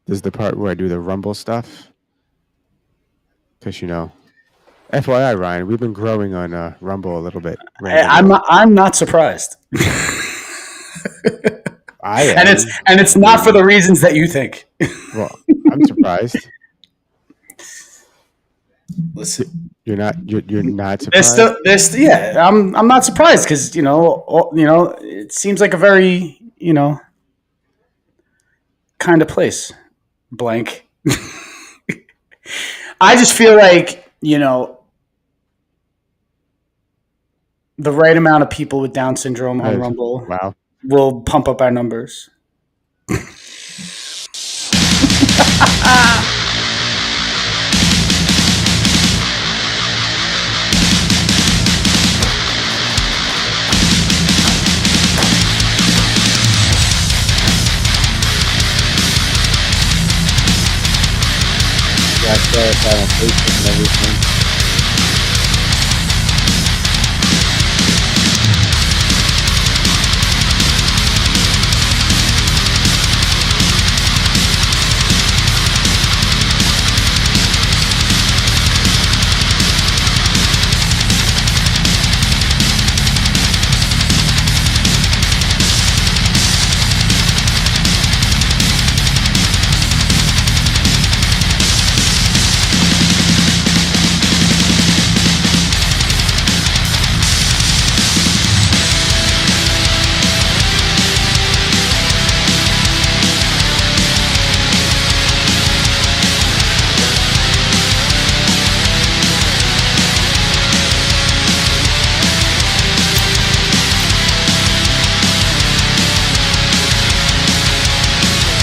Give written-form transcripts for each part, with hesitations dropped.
This is the part where I do the Rumble stuff. Because, FYI, Ryan, we've been growing on Rumble a little bit. I'm not surprised. I am. And it's not for the reasons that you think. Well, I'm surprised. Listen, you're not surprised. I'm not surprised because it seems like a very kind of place. Blank. I just feel like the right amount of people with Down syndrome on Rumble will pump up our numbers. I saw it on Facebook and everything.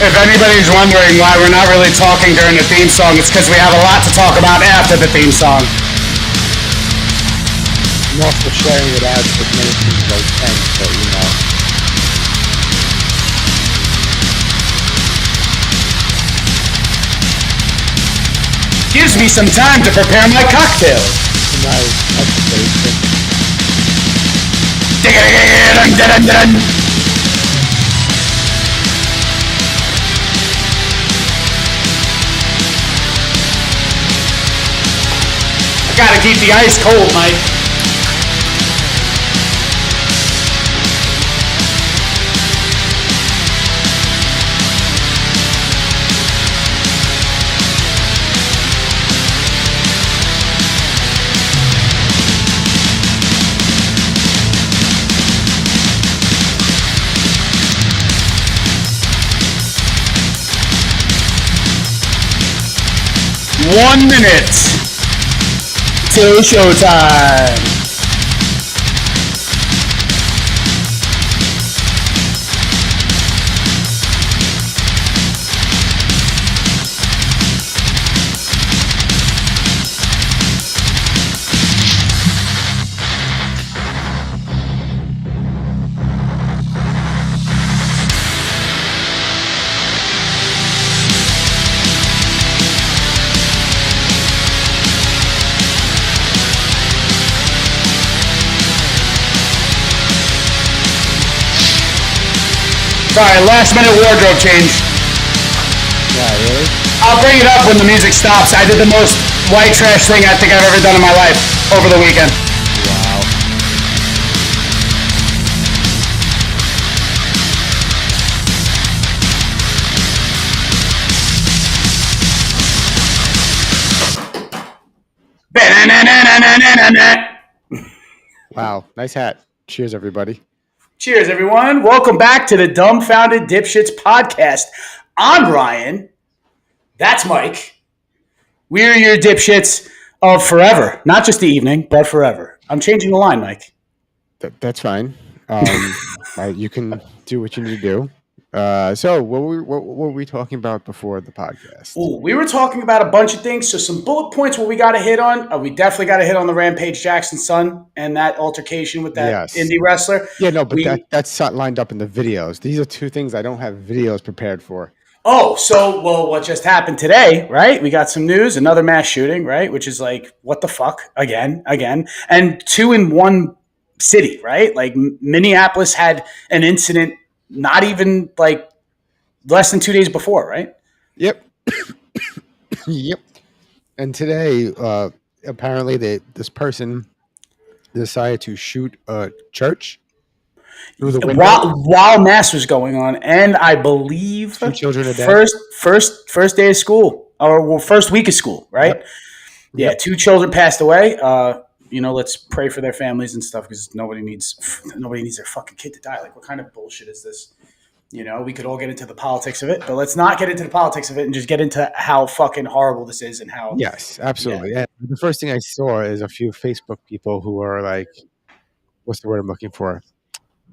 If anybody's wondering why we're not really talking during the theme song, it's because we have a lot to talk about after the theme song. I'm also sharing it out with many people I can, so Gives me some time to prepare my cocktail. Gotta keep the ice cold, Mike. One minute. Till showtime. Sorry, last minute wardrobe change. Yeah, really? I'll bring it up when the music stops. I did the most white trash thing I think I've ever done in my life over the weekend. Wow. Wow, nice hat. Cheers, everybody. Cheers, everyone. Welcome back to the Dumbfounded Dipshits Podcast. I'm Ryan. That's Mike. We're your dipshits of forever. Not just the evening, but forever. I'm changing the line, Mike. That's fine. You can do what you need to do. So what were we talking about before the podcast? Ooh, we were talking about a bunch of things. So some bullet points what we got to hit on. We definitely got to hit on the Rampage Jackson son and that altercation with that indie wrestler. Yeah, no, but that's not lined up in the videos. These are two things I don't have videos prepared for. Oh, so, what just happened today, right? We got some news, another mass shooting, right? Which is like, what the fuck? Again. And 2 in 1 city, right? Like Minneapolis had an incident not even like less than 2 days before, right? Yep. Yep. And today, apparently, this person decided to shoot a church through the window, While mass was going on, and I believe shoot children to death. first day of school, or first week of school, right? Yep. Yeah, Yep. 2 children passed away. Let's pray for their families and stuff because nobody needs their fucking kid to die. Like, what kind of bullshit is this? We could all get into the politics of it, but let's not get into the politics of it and just get into how fucking horrible this is and how. Yes, absolutely. Yeah. And the first thing I saw is a few Facebook people who are like, what's the word I'm looking for?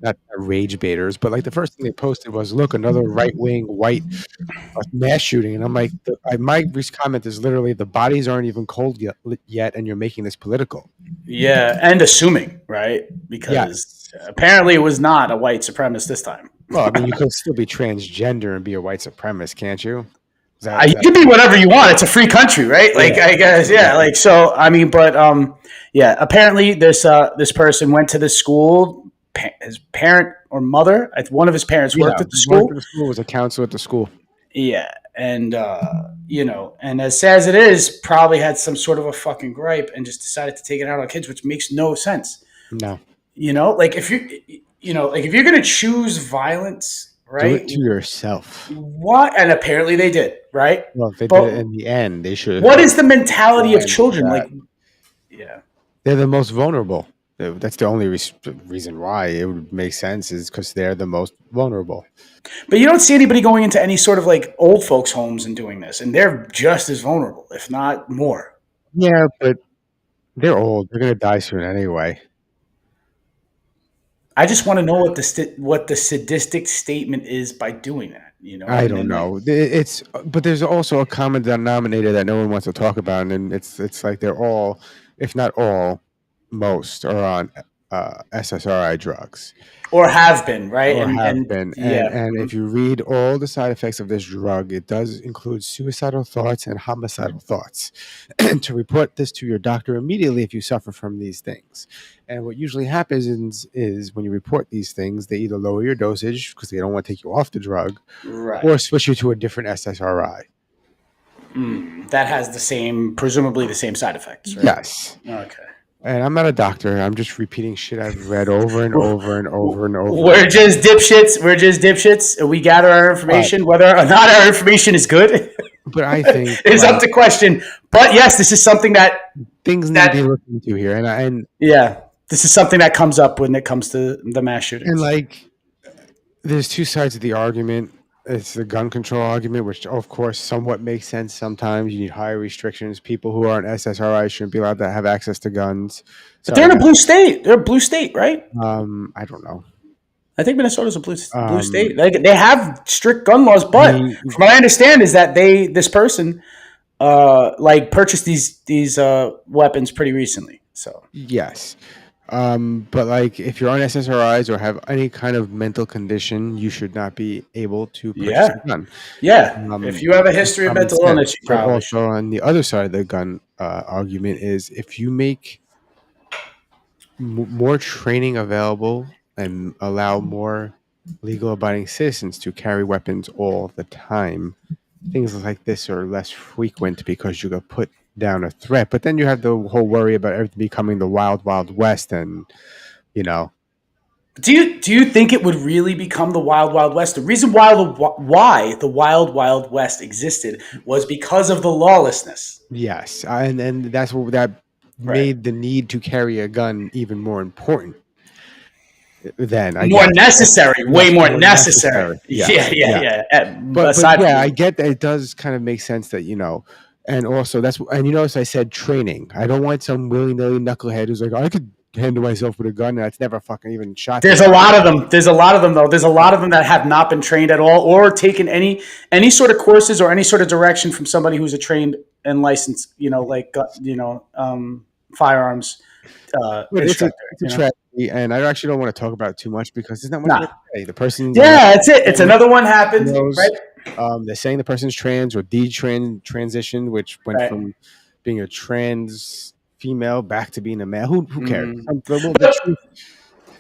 Not rage baiters, but like the first thing they posted was, look, another right wing white mass shooting. And I'm like, my comment is literally, the bodies aren't even cold yet, and you're making this political. Yeah, and assuming, right? Because apparently it was not a white supremacist this time. Well, I mean, you could still be transgender and be a white supremacist, can't you? You can be whatever you want. It's a free country, right? Like, I guess, yeah. Like, so, I mean, but yeah. Apparently, this person went to the school. His parent or mother, one of his parents worked at the school. Was a counselor at the school. Yeah, and and as sad as it is, probably had some sort of a fucking gripe and just decided to take it out on kids, which makes no sense. No. Like if you're gonna choose violence, right? Do it to yourself. What? And apparently they did, right? Well, if they did it in the end, they should. What is the mentality of children? Like, yeah, they're the most vulnerable. That's the only reason why it would make sense, is because they're the most vulnerable. But you don't see anybody going into any sort of like old folks' homes and doing this, and they're just as vulnerable, if not more. Yeah, but they're old. They're going to die soon anyway. I just want to know what the sadistic statement is by doing that. I don't know. But there's also a common denominator that no one wants to talk about, and it's like they're all, if not all, most are on SSRI drugs, or have been, right? And if you read all the side effects of this drug, it does include suicidal thoughts and homicidal thoughts. And to report this to your doctor immediately if you suffer from these things. And what usually happens is when you report these things, they either lower your dosage because they don't want to take you off the drug, right, or switch you to a different SSRI. That has presumably the same side effects, right? Yes. Okay. And I'm not a doctor. I'm just repeating shit I've read over and over and over and over. We're just dipshits. And we gather our information. Whether or not our information is good, but I think it's up to question. But yes, this is something that things need to be looked into here. And this is something that comes up when it comes to the mass shootings. And like, there's two sides of the argument. It's the gun control argument, which of course somewhat makes sense. Sometimes you need higher restrictions. People who are on SSRI shouldn't be allowed to have access to guns. But they're in a blue state. They're a blue state, right? I don't know. I think Minnesota's a blue state. They have strict gun laws, but from what I understand is that this person purchased these weapons pretty recently. So yes. But like, if you're on SSRIs or have any kind of mental condition, you should not be able to purchase a gun. Yeah. If you have a history of mental illness, you probably also on the other side of the gun argument is, if you make more training available and allow more legal-abiding citizens to carry weapons all the time, things like this are less frequent because you got put down a threat. But then you have the whole worry about everything becoming the wild, wild west, and Do you think it would really become the wild, wild west? The reason why the wild, wild west existed was because of the lawlessness. Yes, and that's what that made the need to carry a gun even more important. Then way more necessary. Yeah. But I get that it does kind of make sense that and also notice I said training. I don't want some willy-nilly knucklehead who's like, I could handle myself with a gun, and that's never fucking even shot. There's a lot of them. There's a lot of them though. There's a lot of them that have not been trained at all, or taken any sort of courses or any sort of direction from somebody who's a trained and licensed, firearms instructor. It's a tragedy, and I actually don't want to talk about it too much because there's not much to say. The person, that's it. It's another one happened, right? They're saying the person's trans or transition, which went from being a trans female back to being a male. Who cares?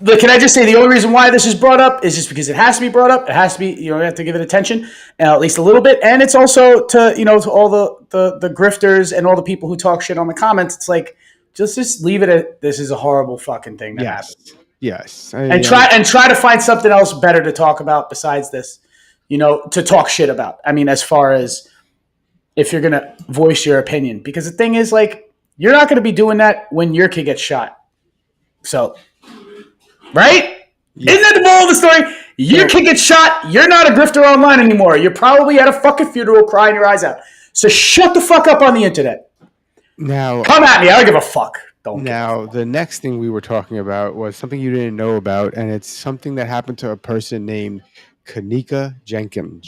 look, can I just say the only reason why this is brought up is just because it has to be brought up. It has to be, you have to give it attention, at least a little bit. And it's also to, to all the grifters and all the people who talk shit on the comments. It's like, just leave it at, this is a horrible fucking thing that happened. Yes. And try to find something else better to talk about besides this, to talk shit about. I mean, as far as if you're going to voice your opinion, because the thing is, like, you're not going to be doing that when your kid gets shot. So, right? Yeah. Isn't that the moral of the story? Your kid gets shot. You're not a grifter online anymore. You're probably at a fucking funeral crying your eyes out. So shut the fuck up on the internet. Now, come at me. I don't give a fuck. Now, the next thing we were talking about was something you didn't know about, and it's something that happened to a person named Kanika Jenkins.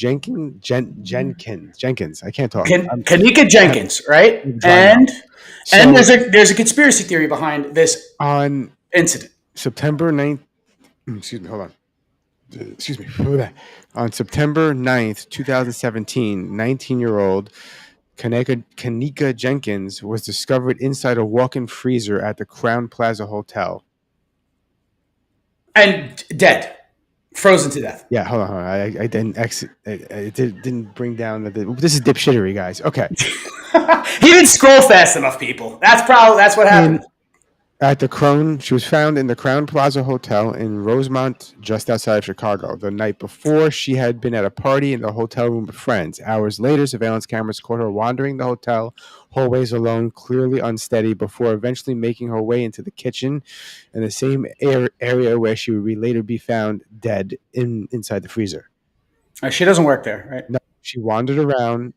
I can't talk. Kanika Jenkins, right? And there's a conspiracy theory behind this incident. September 9th. Excuse me. Hold on. Excuse me. On September 9th, 2017, 19-year-old Kanika Jenkins was discovered inside a walk-in freezer at the Crown Plaza Hotel. And dead. Frozen to death. Yeah, hold on. I didn't exit. It didn't bring down this is dipshittery, guys. Okay. He didn't scroll fast enough, people. That's what happened. She was found in the Crown Plaza Hotel in Rosemont, just outside of Chicago. The night before, she had been at a party in the hotel room with friends. Hours later, surveillance cameras caught her wandering the hotel hallways alone, clearly unsteady, before eventually making her way into the kitchen in the same area where she would later be found dead inside the freezer. She doesn't work there, right? No, she wandered around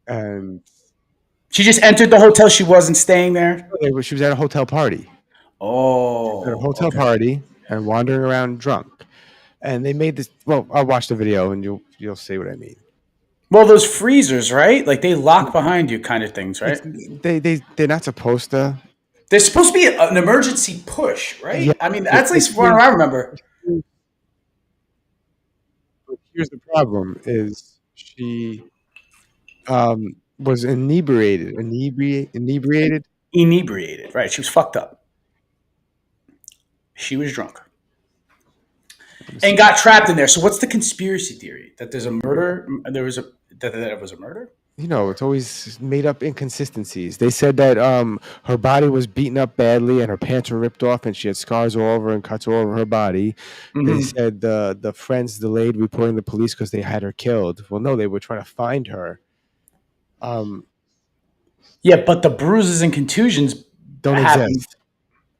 and... She just entered the hotel. She wasn't staying there. She was at a hotel party. Oh, at a hotel party and wandering around drunk. And they made this. Well, I'll watch the video and you'll see what I mean. Well, those freezers, right? Like they lock behind you, kind of things, right? They're not supposed to. There's supposed to be an emergency push, right? Yeah, I mean, that's at least what I remember. But here's the problem: is she was inebriated. Inebriated, right? She was fucked up. She was drunk and got trapped in there. So, what's the conspiracy theory? That there's a murder? That it was a murder? It's always made up inconsistencies. They said that her body was beaten up badly and her pants were ripped off and she had scars all over and cuts all over her body. Mm-hmm. They said the friends delayed reporting the police because they had her killed. Well, no, they were trying to find her. Yeah, but the bruises and contusions don't exist.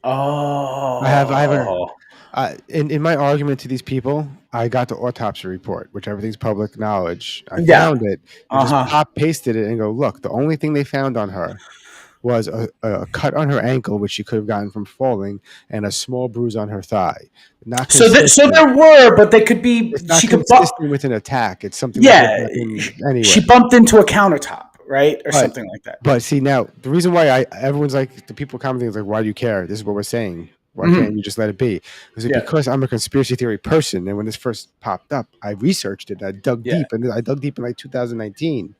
Oh, I haven't. In my argument to these people, I got the autopsy report, which everything's public knowledge. I found it. I just pasted it and go, look. The only thing they found on her was a cut on her ankle, which she could have gotten from falling, and a small bruise on her thigh. Not so there were, but they could be. It's not consistent with an attack. It's something. Yeah, anyway. She bumped into a countertop, right, or something like that. But see, now the reason why everyone's like, the people commenting is like, why do you care? This is what we're saying. Why can't you just let it be? Because I'm a conspiracy theory person, and when this first popped up, I researched it. I dug deep, and I dug deep in like 2019.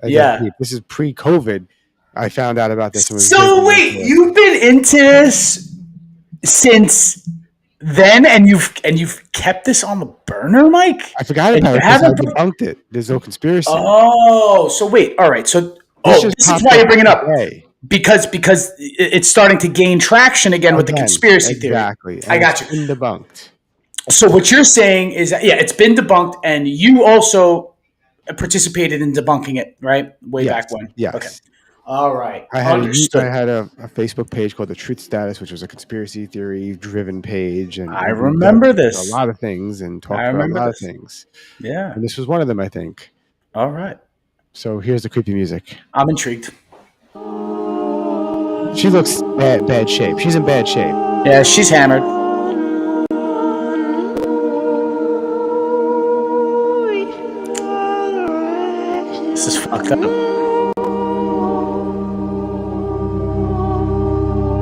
This is pre-COVID. I found out about this. So wait, you've been into this since then, and you've kept this on the burner, Mike? I forgot about it because I debunked it. There's no conspiracy. Oh, so wait, all right. So this is why you bring it up. Because it's starting to gain traction again with the conspiracy theory. Exactly. I got you. It's been debunked. So what you're saying is that, it's been debunked, and you also participated in debunking it, right? Way back when. Yes. Okay. All right. I had a Facebook page called The Truth Status, which was a conspiracy theory driven page. And I remember this. A lot of things and talked about a lot of things. Yeah. And this was one of them, I think. All right. So here's the creepy music. I'm intrigued. She looks bad shape. She's in bad shape. Yeah, she's hammered. This is fucked up.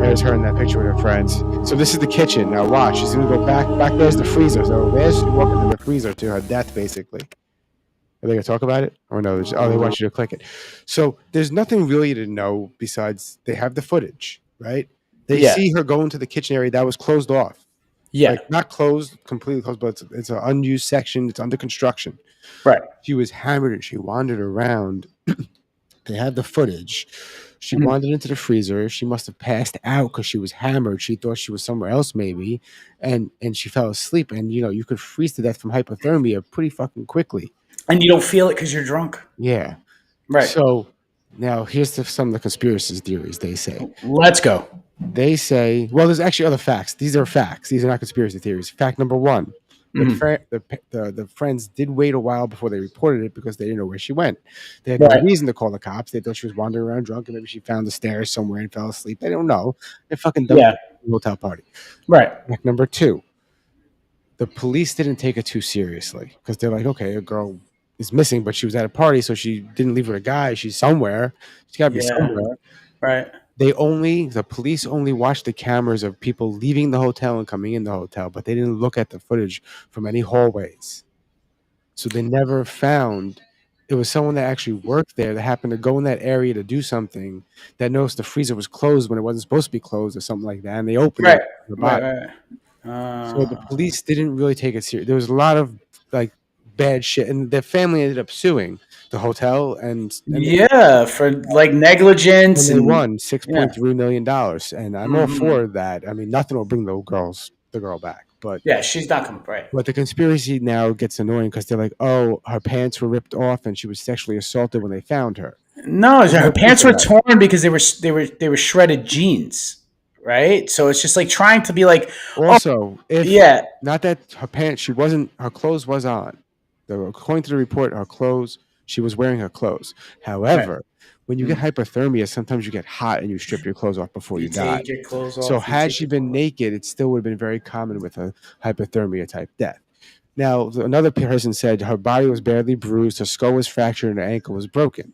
There's her in that picture with her friends. So this is the kitchen. Now watch. She's going to go back. Back there's the freezer. So there's walking to the freezer to her death, basically. Are they going to talk about it? Or no? They want you to click it. So there's nothing really to know besides they have the footage, right? They see her go into the kitchen area that was closed off. Yeah. like not closed, completely closed, but it's an unused section. It's under construction. Right. She was hammered and she wandered around. They had the footage. She Mhm. wandered into the freezer. She must have passed out because she was hammered. She thought she was somewhere else, maybe, and she fell asleep. And you could freeze to death from hypothermia pretty fucking quickly. And you don't feel it because you're drunk. Yeah. Right. So now here's some of the conspiracy theories. They say. Let's go. They say, well, there's actually other facts. These are facts. These are not conspiracy theories. Fact number one: the friends did wait a while before they reported it because they didn't know where she went. They had no Right. reason to call the cops. They thought she was wandering around drunk and maybe she found the stairs somewhere and fell asleep. They don't know. They're fucking dumb. Yeah. Hotel party. Right. Fact number two: the police didn't take it too seriously because they're like, okay, a girl is missing, but she was at a party, so she didn't leave with a guy. She's somewhere. She's got to be Yeah. somewhere. Right. The police only watched the cameras of people leaving the hotel and coming in the hotel, but they didn't look at the footage from any hallways. So they never found it was someone that actually worked there that happened to go in that area to do something that noticed the freezer was closed when it wasn't supposed to be closed or something like that. And they opened Right. it. The Right. body. Right. So the police didn't really take it serious. There was a lot of like bad shit, and their family ended up suing the hotel and Yeah, for like negligence, and they and won $6.3 million. And I'm all for that. I mean, nothing will bring the girl back, but yeah, she's not coming. Right. but the conspiracy now gets annoying because they're like, oh, her pants were ripped off and she was sexually assaulted when they found her. No, There's her no pants proof were of that. torn because they were shredded jeans, right? So it's just like trying to be like, Also, if yeah, not that her pants, her clothes was on. According to the report, she was wearing her clothes. However, when you get hypothermia, sometimes you get hot and you strip your clothes off before you die. take your clothes off. So you had take she your been clothes off. naked, it still would have been very common with a hypothermia type death. Now, another person said her body was badly bruised, her skull was fractured, and her ankle was broken.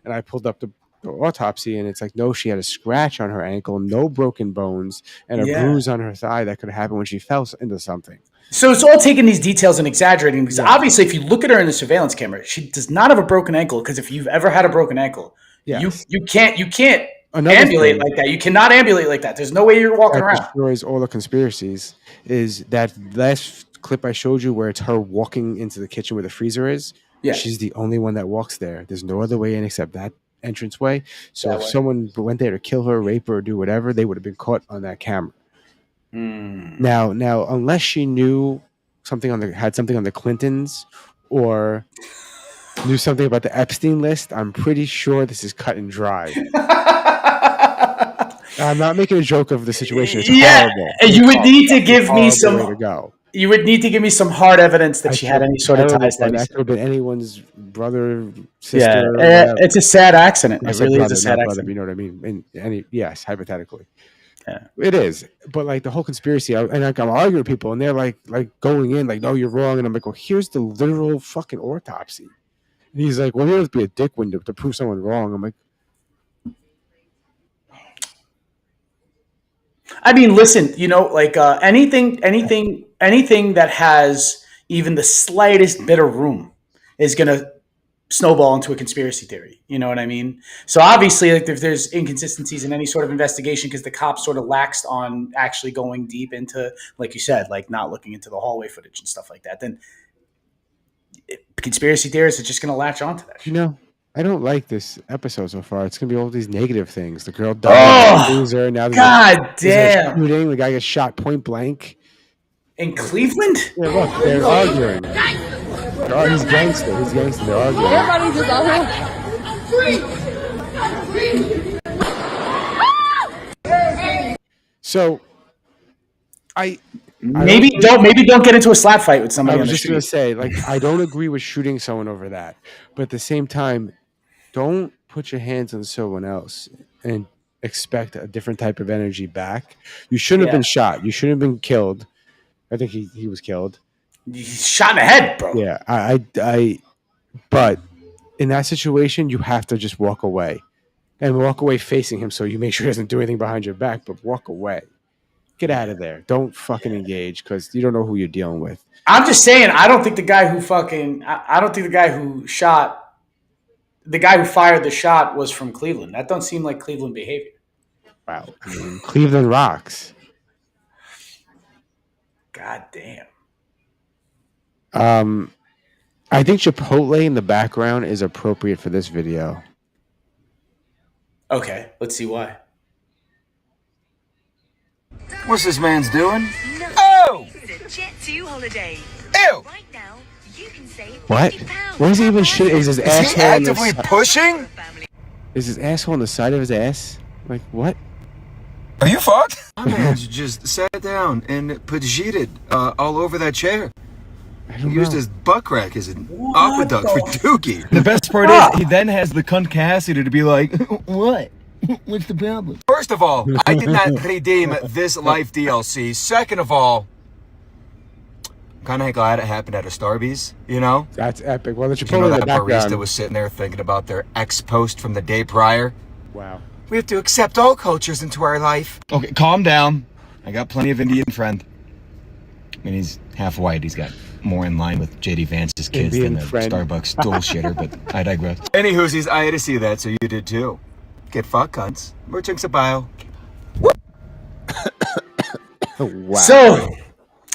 And I pulled up the autopsy, and it's like, no, she had a scratch on her ankle, no broken bones, and a Yeah. bruise on her thigh that could have happened when she fell into something. So it's all taking these details and exaggerating because Yeah. obviously, if you look at her in the surveillance camera, she does not have a broken ankle. Because if you've ever had a broken ankle, Yes. you can't Another ambulate thing like that. You cannot ambulate like that. There's no way you're walking that around. destroys all the conspiracies is that last clip I showed you where it's her walking into the kitchen where the freezer is. Yeah. She's the only one that walks there. There's no other way in except that entranceway. So That if way. someone went there to kill her, rape her, or do whatever, they would have been caught on that camera. Now, unless she knew had something on the Clintons or knew something about the Epstein list, I'm pretty sure this is cut and dry. I'm not making a joke of the situation. It's horrible. You would need to It's give a me horrible way to some. go. You would need to give me some hard evidence that I she had feel any sort of terrible, ties to but any. that could have been anyone's brother, sister. Yeah, whatever. it's a sad accident. I It said really brother, is a sad not brother, accident. but you know what I mean. Yes, hypothetically. Yeah. It is, but like the whole conspiracy, and like I'm arguing with people, and they're like going in, like, no, you're wrong, and I'm like, well, here's the literal fucking autopsy, and he's like, well, you have to be a dick window to prove someone wrong. I'm like, I mean, listen, like anything that has even the slightest bit of room is going to snowball into a conspiracy theory. You know what I mean? So obviously, like if there's inconsistencies in any sort of investigation because the cops sort of laxed on actually going deep into, like you said, like not looking into the hallway footage and stuff like that, then conspiracy theorists are just going to latch onto that shit. I don't like this episode so far. It's gonna be all these negative things. The girl died in the freezer. Now God there's a damn! shooting. The guy gets shot point blank. In Cleveland? Yeah, look, they're arguing. He's gangster. He's gangster. They're arguing. Everybody just out here. So, Maybe don't get into a slap fight with somebody I on was the just gonna street. say, like, I don't agree with shooting someone over that, but at the same time, don't put your hands on someone else and expect a different type of energy back. You shouldn't have been shot. You shouldn't have been killed. I think he was killed. He's shot in the head, bro. Yeah, but in that situation, you have to just walk away and walk away facing him so you make sure he doesn't do anything behind your back, but walk away. Get out of there. Don't fucking engage because you don't know who you're dealing with. I'm just saying, I don't think the guy who fired the shot was from Cleveland. That don't seem like Cleveland behavior. Wow. I mean, Cleveland rocks. God damn. I think Chipotle in the background is appropriate for this video. Okay, let's see why. What's this man's doing? Oh! It's a Jet 2 holiday. Ew! Right now, you can save What? £50 What is he even shit? Is his Is he asshole on the actively side? pushing? Is his asshole on the side of his ass? Like what? Are you fucked? My man just sat down and pajitted all over that chair. I He don't used know. his butt crack as an aqueduct for Dookie. The best part is he then has the cunt capacity to be like, what? What's the problem? First of all, I did not redeem this life DLC. Second of all, I'm kind of glad it happened at a Starbucks, you know? That's epic. Well, the You Chipotle know in the that background. barista was sitting there thinking about their ex-post from the day prior? Wow. We have to accept all cultures into our life. Okay, calm down. I got plenty of Indian friend. I mean, he's half white. He's got more in line with J.D. Vance's kids Indian than a friend. Starbucks stool shitter, but I digress. Anywhoosies, I had to see that, so you did too. Get fucked, cunts. More chunks of bio. Wow. So,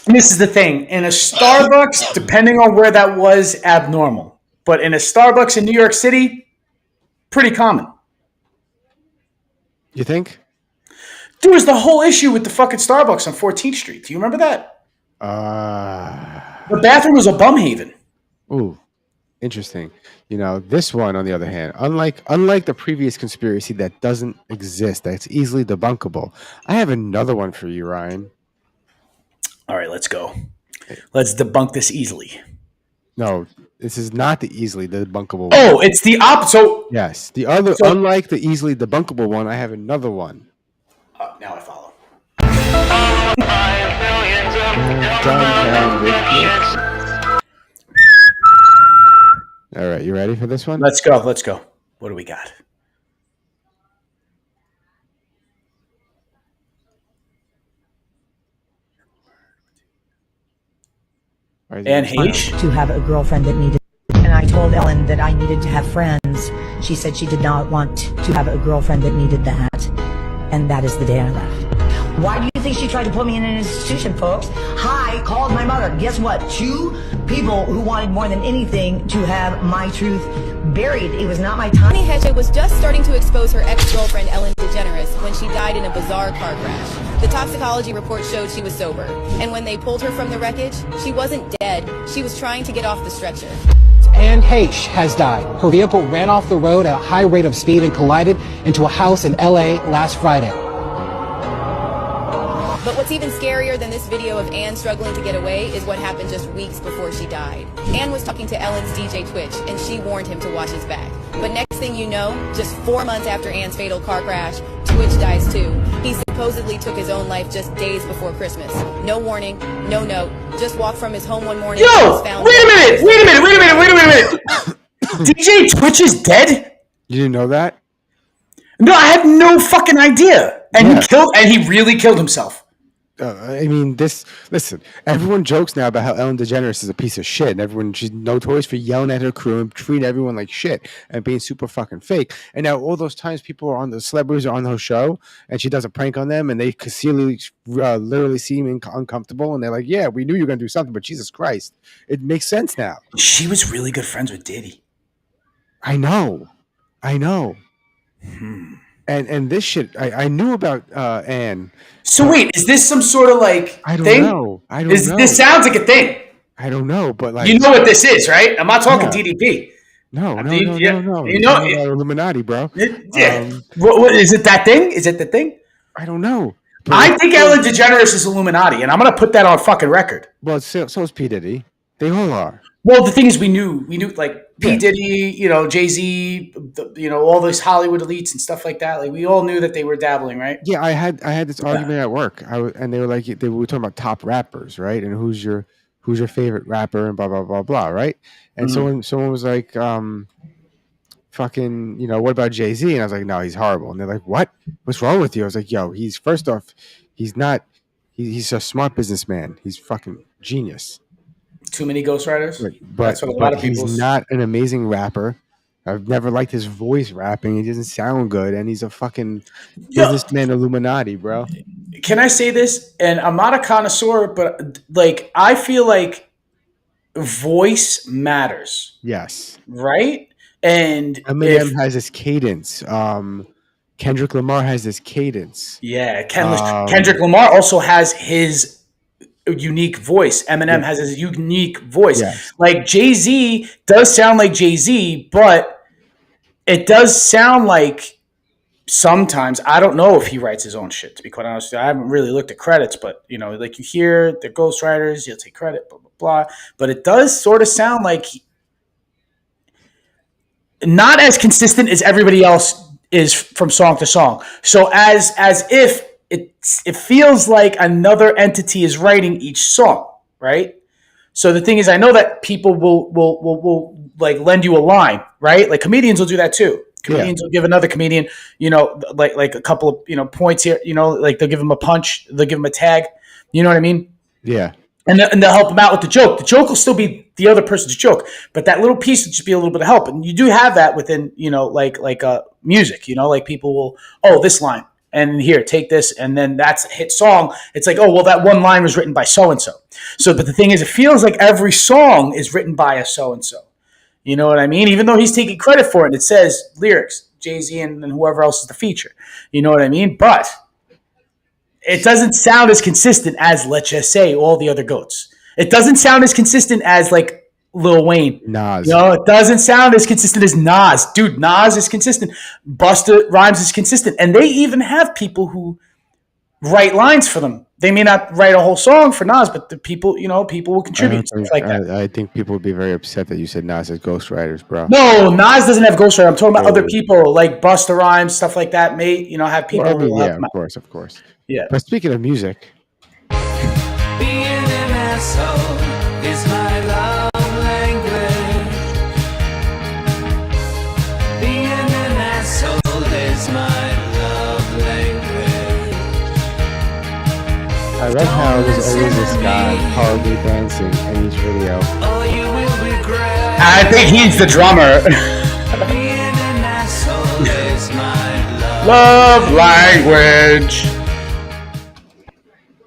this is the thing. In a Starbucks, depending on where that was, abnormal. But in a Starbucks in New York City, pretty common. You think? Dude, it was the whole issue with the fucking Starbucks on 14th Street. Do you remember that? The bathroom was a bum haven. Ooh, interesting. You know, this one, on the other hand, unlike the previous conspiracy that doesn't exist, that's easily debunkable, I have another one for you, Ryan. All right, let's go. Let's debunk this easily. No, this is not the easily debunkable one. Oh, it's the opposite. So, Yes, the other, unlike the easily debunkable one, I have another one. now I follow. All right, you ready for this one? Let's go. Let's go. What do we got? And H. To have a girlfriend that needed, and I told Ellen that I needed to have friends. She said she did not want to have a girlfriend that needed that, and that is the day I left. Why do you think she tried to put me in an institution, folks? I called my mother. Guess what? 2 people who wanted more than anything to have my truth buried. It was not my time. Tiffany Hedge was just starting to expose her ex-girlfriend Ellen DeGeneres when she died in a bizarre car crash. The toxicology report showed she was sober, and when they pulled her from the wreckage, she wasn't dead. She was trying to get off the stretcher. Ann Heche has died. Her vehicle ran off the road at a high rate of speed and collided into a house in LA last Friday. But what's even scarier than this video of Anne struggling to get away is what happened just weeks before she died. Anne was talking to Ellen's DJ Twitch, and she warned him to watch his back. But next thing you know, just 4 months after Anne's fatal car crash, Twitch dies too. He supposedly took his own life just days before Christmas. No warning, no note, just walked from his home one morning and Yo, was found wait a dead. minute. DJ Twitch is dead? You didn't know that? No, I had no fucking idea. And Yeah. he really killed himself. I mean, listen, everyone jokes now about how Ellen DeGeneres is a piece of shit, and she's notorious for yelling at her crew and treating everyone like shit and being super fucking fake. And now all those times celebrities are on her show, and she does a prank on them, and they concealingly, literally seem uncomfortable, and they're like, yeah, we knew you were going to do something, but Jesus Christ. It makes sense now. She was really good friends with Diddy. I know. And this shit, I knew about Anne. So wait, is this some sort of like I don't thing? know. This sounds like a thing. I don't know, but like You know what this is, right? I'm not talking Yeah. DDP. No. You know- It's not about Illuminati, bro. Yeah. What, is it that thing? Is it the thing? I don't know. But I think Ellen DeGeneres is Illuminati, and I'm going to put that on fucking record. Well, so is P. Diddy. They all are. Well, the thing is, we knew like P. Yeah. Diddy, Jay-Z, all those Hollywood elites and stuff like that. Like we all knew that they were dabbling, right? Yeah, I had this argument at work. And they were like, we were talking about top rappers, right? And who's your favorite rapper and blah blah blah blah, right? And someone was like, fucking, what about Jay-Z? And I was like, no, he's horrible. And they're like, what? What's wrong with you? I was like, yo, he's a smart businessman. He's fucking genius. Too many ghostwriters. But That's what a lot of people. He's not an amazing rapper. I've never liked his voice rapping. He doesn't sound good, and he's a fucking businessman Illuminati, bro. can I say this? And I'm not a connoisseur, but like I feel like voice matters, Yes. right? And Eminem has this cadence. Kendrick Lamar has this cadence. Yeah, Kendrick Lamar also has his unique voice. Eminem has his unique voice. Yes. Like Jay-Z does sound like Jay-Z, but it does sound like sometimes, I don't know if he writes his own shit, to be quite honest. I haven't really looked at credits, but like you hear the ghostwriters, he'll take credit, blah, blah, blah. But it does sort of sound like not as consistent as everybody else is from song to song. So as if it feels like another entity is writing each song, right? So the thing is, I know that people will like lend you a line, right? Like comedians will do that too. Comedians will give another comedian, like a couple of points here, like they'll give them a punch, they'll give them a tag, you know what I mean? Yeah. And they'll help them out with the joke. The joke will still be the other person's joke, but that little piece will just be a little bit of help. And you do have that within, like music, like people will, this line, and here, take this, and then that's a hit song. It's like, oh, well, that one line was written by so-and-so. But the thing is, it feels like every song is written by a so-and-so. You know what I mean? Even though he's taking credit for it, it says lyrics, Jay-Z and whoever else is the feature. You know what I mean? But it doesn't sound as consistent as, let's just say, all the other GOATs. It doesn't sound as consistent as, like, Lil Wayne. Nas. It doesn't sound as consistent as Nas. Dude, Nas is consistent. Busta Rhymes is consistent. And they even have people who write lines for them. They may not write a whole song for Nas, but the people, people will contribute. Stuff like that. I think people would be very upset that you said Nas as ghostwriters, bro. No, Nas doesn't have ghostwriter. I'm talking about other people like Busta Rhymes, stuff like that. May have people. Of course. Yeah. But speaking of music, being an asshole is my love language. Being an asshole is my love language. I love how there's always this guy horribly dancing in each video. Oh, you will regret. I think he's the drummer. Being an asshole is my love language.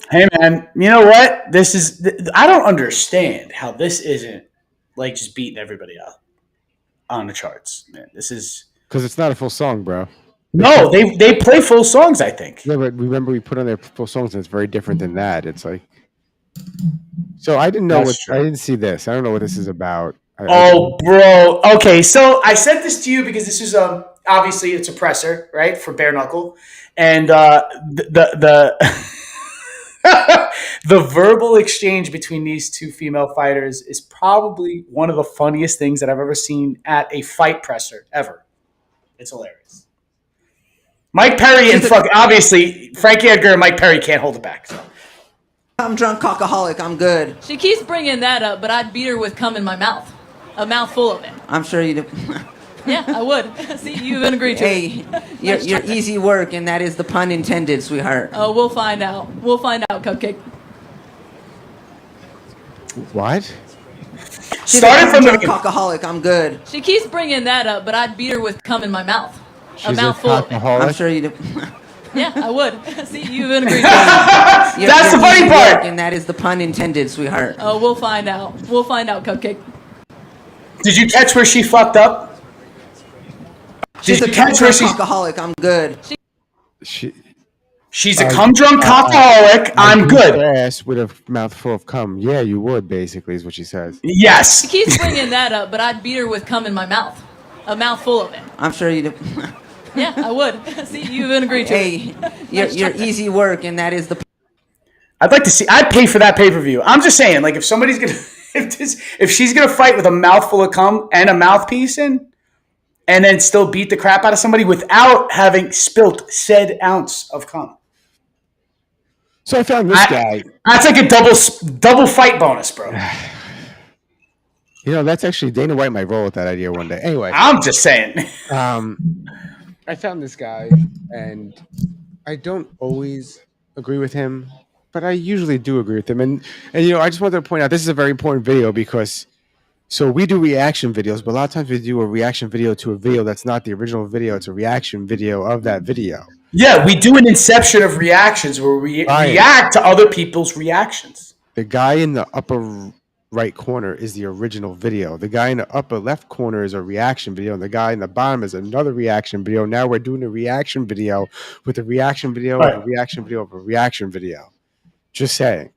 Hey man, you know what? I don't understand how this isn't like just beating everybody up on the charts, man. This is because it's not a full song, bro. No, they play full songs, I think. Yeah, but remember we put on their full songs and it's very different than that. It's like, so I didn't know I didn't see this. I don't know what this is about. Bro. Okay, so I sent this to you because this is obviously it's a presser, right, for bare knuckle, and the the verbal exchange between these two female fighters is probably one of the funniest things that I've ever seen at a fight presser ever. It's hilarious. Mike Perry and obviously Frankie Edgar and Mike Perry can't hold it back. So. I'm drunk cockaholic. I'm good. She keeps bringing that up, but I'd beat her with cum in my mouth. A mouthful of it. I'm sure you do. Yeah, I would. See, you even agreed to it. Hey, you're easy work, and that is the pun intended, sweetheart. Oh, we'll find out. We'll find out, Cupcake. What? Started from the cockaholic. I'm good. She keeps bringing that up, but I'd beat her with cum in my mouth. She's a mouthful of it. I'm sure you do. Yeah, I would. See, you even agreed to it. That's the funny part. And that is the pun intended, sweetheart. Oh, we'll find out. We'll find out, Cupcake. Did you catch where she fucked up? She's a cum drunk cockaholic. I'm good. She's a cum drunk cockaholic. I'm good. Ass with a mouthful of cum. Yeah, you would, basically, is what she says. Yes. She keeps bringing that up, but I'd beat her with cum in my mouth. A mouthful of it. I'm sure you do. Yeah, I would. See, you even agreed to it. Hey, you're easy work, and that is the. I'd like to see. I'd pay for that pay-per-view. I'm just saying, like, if somebody's gonna, if she's gonna fight with a mouthful of cum and a mouthpiece in, and then still beat the crap out of somebody without having spilt said ounce of cum. So I found this guy. That's like a double fight bonus, bro. That's actually Dana White might roll with that idea one day. Anyway, I'm just saying. I found this guy, and I don't always agree with him, but I usually do agree with him. And I just wanted to point out this is a very important video because we do reaction videos, but a lot of times we do a reaction video to a video that's not the original video. It's a reaction video of that video. Yeah, we do an inception of reactions where we react to other people's reactions. The guy in the upper right corner is the original video. The guy in the upper left corner is a reaction video, and the guy in the bottom is another reaction video. Now we're doing a reaction video with a reaction video of a reaction video of a reaction video. Just saying.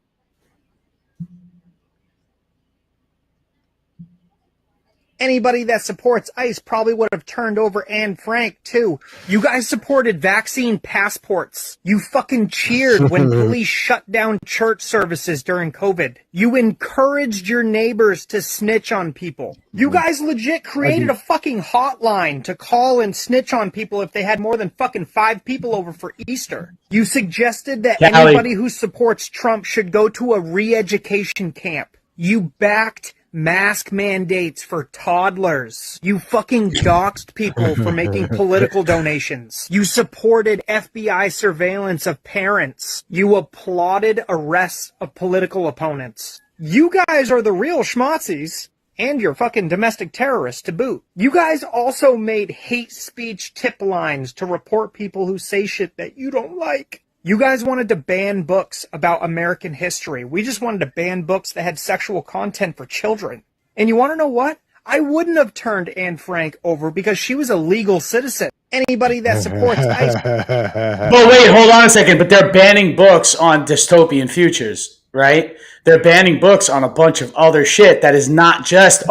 Anybody that supports ICE probably would have turned over Anne Frank, too. You guys supported vaccine passports. You fucking cheered when police shut down church services during COVID. You encouraged your neighbors to snitch on people. You guys legit created a fucking hotline to call and snitch on people if they had more than fucking 5 people over for Easter. You suggested that anybody who supports Trump should go to a re-education camp. You backed mask mandates for toddlers. You fucking doxed people for making political donations. You supported FBI surveillance of parents. You applauded arrests of political opponents. You guys are the real schmazzies. And you're fucking domestic terrorists to boot. You guys also made hate speech tip lines to report people who say shit that you don't like. You guys wanted to ban books about American history. We just wanted to ban books that had sexual content for children. And you want to know what? I wouldn't have turned Anne Frank over because she was a legal citizen. Anybody that supports ICE. But wait, hold on a second. But they're banning books on dystopian futures, right? They're banning books on a bunch of other shit that is not just,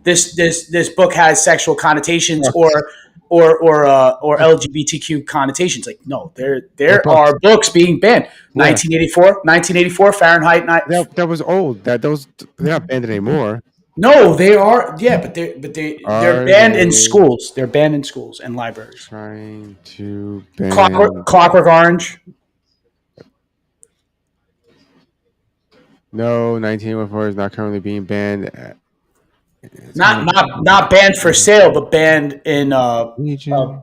this book has sexual connotations or LGBTQ connotations. Like, no, there are books being banned. 1984 Fahrenheit. That was old. They're not banned anymore. No, they are. Yeah, but they're banned in schools. They're banned in schools and libraries. Trying to ban Clockwork Orange. No, 1984 is not currently being banned. Not banned for sale, but banned in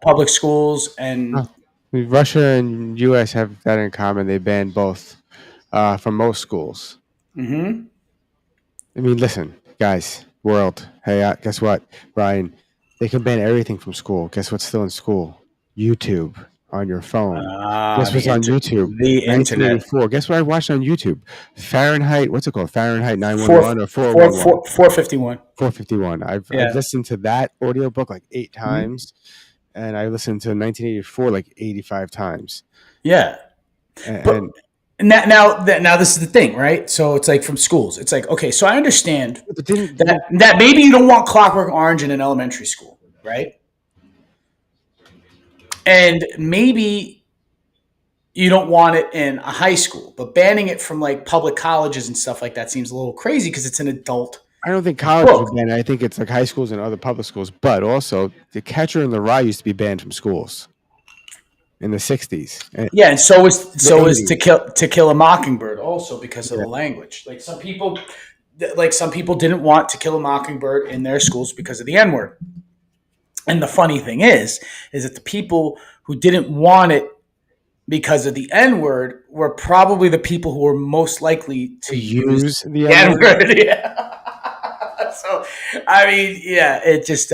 public schools and Russia and U.S. have that in common. They ban both from most schools. Mm-hmm. I mean, listen, guys, world. Hey, guess what, Brian? They can ban everything from school. Guess what's still in school? YouTube on your phone. Guess what's on YouTube? The internet. Guess what I watched on YouTube? Fahrenheit. What's it called? Fahrenheit 911 or 411? 451. 451. I've listened to that audiobook like 8 times, and I listened to 1984 like 85 times. Yeah. And now this is the thing, right? So it's like from schools. It's like, okay, so I understand that maybe you don't want Clockwork Orange in an elementary school, right? And maybe you don't want it in a high school, but banning it from like public colleges and stuff like that seems a little crazy because it's an adult. I don't think colleges would ban it. I think it's like high schools and other public schools. But also, The Catcher in the Rye used to be banned from schools in the 60s. And so is To Kill a Mockingbird also because of the language. Like some people didn't want To Kill a Mockingbird in their schools because of the N-word. And the funny thing is that the people who didn't want it because of the N-word were probably the people who were most likely to use the N-word. Yeah. So, I mean, yeah, it just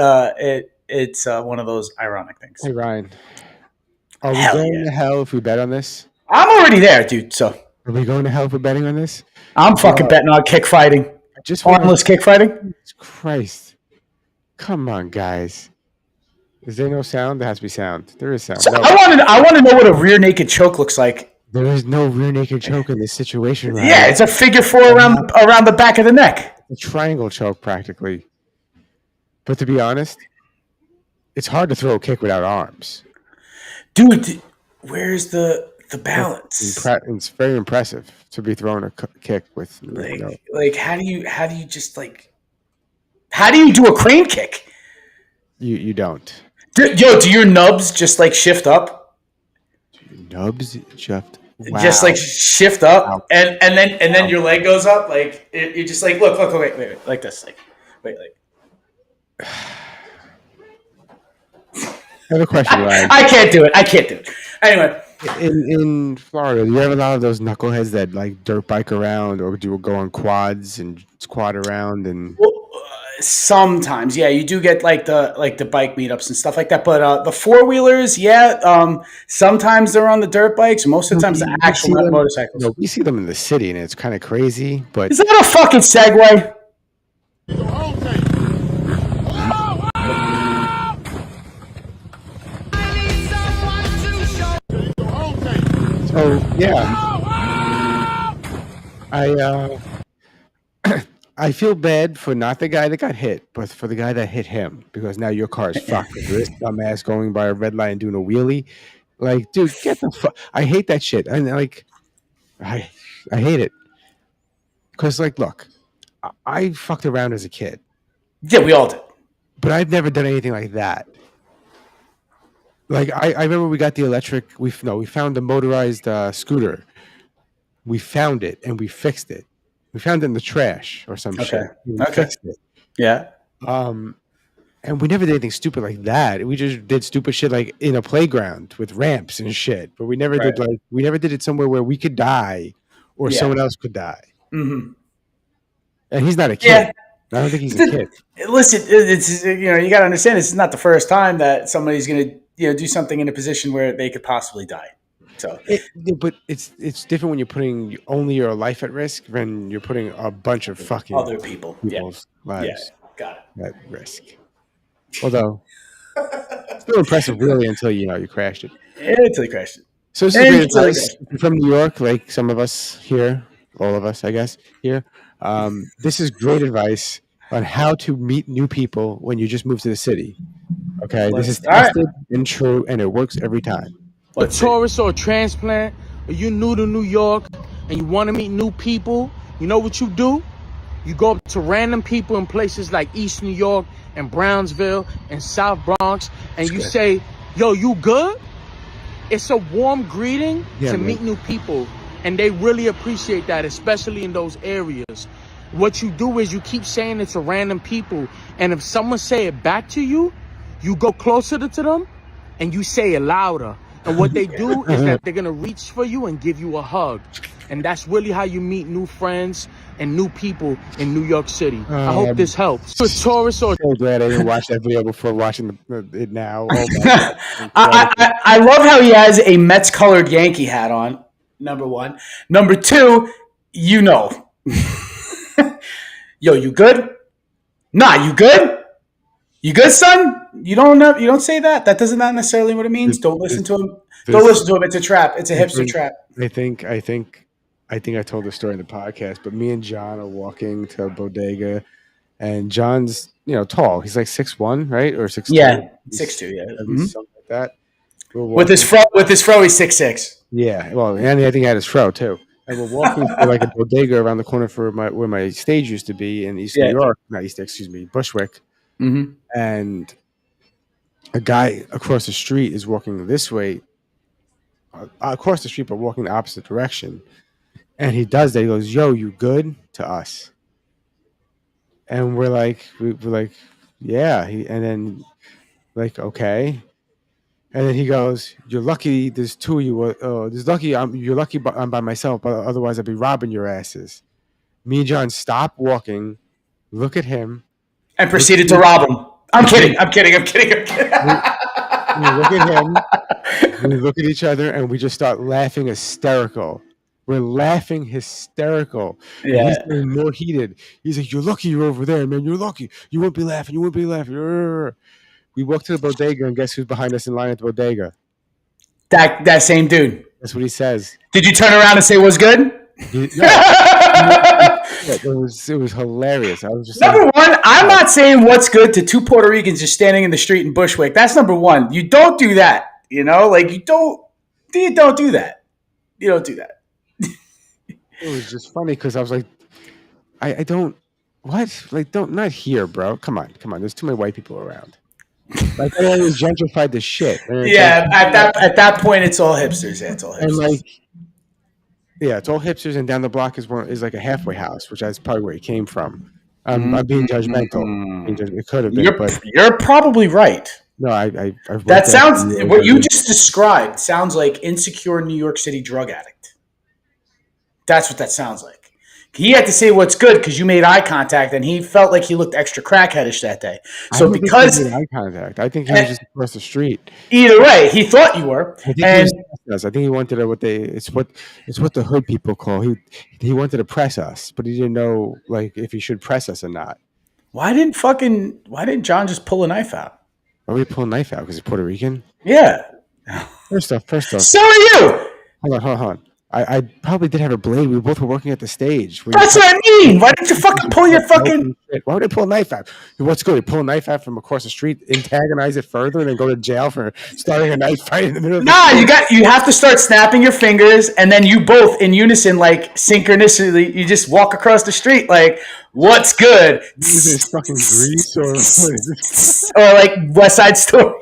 it's one of those ironic things. Hey, Ryan, are we going to hell if we bet on this? I'm already there, dude. So, are we going to hell for betting on this? I'm fucking betting on kick fighting. Harmless kick fighting. Christ, come on, guys. Is there no sound? There has to be sound. There is sound. So no. I want to know what a rear naked choke looks like. There is no rear naked choke in this situation. Right? Yeah, it's a figure 4 around the back of the neck. A triangle choke, practically. But to be honest, it's hard to throw a kick without arms. Dude, where's the balance? It's very impressive to be throwing a kick with. Like how do you just like? How do you do a crane kick? You don't. Do your nubs just like shift up? Nubs shift. Wow. Just like shift up, and then your leg goes up. Like you're just like look, wait, like this, wait. I have a question, Ryan. I can't do it. Anyway, in Florida, do you have a lot of those knuckleheads that like dirt bike around, or do you go on quads and squat around and? Well, Sometimes, yeah, you do get like the bike meetups and stuff like that. But the four wheelers, sometimes they're on the dirt bikes. Most of the times, the actual motorcycles. No, we see them in the city, and it's kind of crazy. But is that a fucking segue? So yeah, I feel bad for not the guy that got hit, but for the guy that hit him, because now your car is fucked. This dumbass going by a red light and doing a wheelie, like, dude, get the fuck. I hate that shit, and like, I hate it, because like, look, I fucked around as a kid. Yeah, we all did, but I've never done anything like that. Like I remember we got the electric. We found the motorized scooter. We found it and we fixed it. We found it in the trash or some shit. We fixed it. Yeah. And we never did anything stupid like that. We just did stupid shit like in a playground with ramps and shit. But we never did it somewhere where we could die or someone else could die. Mm-hmm. And he's not a kid. Yeah. I don't think he's a kid. Listen, it's you got to understand this is not the first time that somebody's going to do something in a position where they could possibly die. So, but it's different when you're putting only your life at risk than you're putting a bunch of fucking other people's lives got it. at risk. Although it's still impressive, really, until you crashed it. Until you crashed it. So this is great advice from New York, like some of us here, all of us, I guess, here. This is great advice on how to meet new people when you just move to the city. Okay, this is tested and true, and it works every time. A tourist or a transplant, or you new to New York and you want to meet new people, you know what you do? You go up to random people in places like East New York and Brownsville and South Bronx, and you say, yo, you good? It's a warm greeting to meet new people, and they really appreciate that, especially in those areas. What you do is you keep saying it to random people, and if someone say it back to you, you go closer to them and you say it louder. And what they do is that they're going to reach for you and give you a hug. And that's really how you meet new friends and new people in New York City. I hope this helps. For tourists or... So glad I didn't watch that video before watching it now. Oh I love how he has a Mets-colored Yankee hat on, number one. Number two, Yo, you good? Nah, you good? You good, son? You don't say that. That doesn't not necessarily what it means. Don't listen to him. Don't listen to him. It's a trap. It's a hipster trap. I think I told the story in the podcast, but me and John are walking to a bodega, and John's tall. He's like 6'1", right, or 6'2". Yeah, 6'2". Yeah, something like that. With his fro, he's 6'6". Yeah, well, and I think he had his fro too. And we're walking to like a bodega around the corner for where my stage used to be in East New York. Not East, Bushwick. Mm-hmm. And a guy across the street is walking this way, across the street, but walking the opposite direction. And he does that. He goes, "Yo, you good?" to us. And we're like, yeah. And then like, okay. And then he goes, "You're lucky. There's two of you. You're lucky. I'm by myself. But otherwise, I'd be robbing your asses." Me and John stop walking, look at him, and proceeded to rob him. I'm kidding. We look at him. We look at each other, and we just start laughing hysterical. We're laughing hysterical. Yeah. And he's getting more heated. He's like, "You're lucky you're over there, man. You're lucky. You won't be laughing. You won't be laughing." We walk to the bodega, and guess who's behind us in line at the bodega? That same dude. That's what he says. Did you turn around and say what's good? It was hilarious. I was just number one. I'm not saying what's good to two Puerto Ricans just standing in the street in Bushwick. That's number one. You don't do that. Like you don't do that. You don't do that. It was just funny because I was like, I don't what like don't not here, bro. Come on. There's too many white people around. Like they always gentrified the shit. Yeah, at that point, it's all hipsters. Yeah, it's all hipsters. And like, yeah, it's all hipsters. And down the block is like a halfway house, which is probably where he came from. I'm being judgmental. It could have been, but you're probably right. No, that sounds what you just described sounds like insecure New York City drug addict. That's what that sounds like. He had to say what's good because you made eye contact, and he felt like he looked extra crackheadish that day. So because he made eye contact, I think he was just across the street. Either way, he thought you were. I think he wanted it's what the hood people call. He wanted to press us, but he didn't know like if he should press us or not. Why didn't John just pull a knife out? Why would he pull a knife out? Because he's Puerto Rican? Yeah. First off. So are you. Hold on. I probably did have a blade. We both were working at the stage. That's what I mean. Why didn't you fucking pull your fucking... Why would I pull a knife out? What's good? You pull a knife out from across the street, antagonize it further, and then go to jail for starting a knife fight in the middle of the street? You have to start snapping your fingers, and then you both in unison, like synchronicity, you just walk across the street like, what's good? Is this fucking Grease or what is this? Or like West Side Story.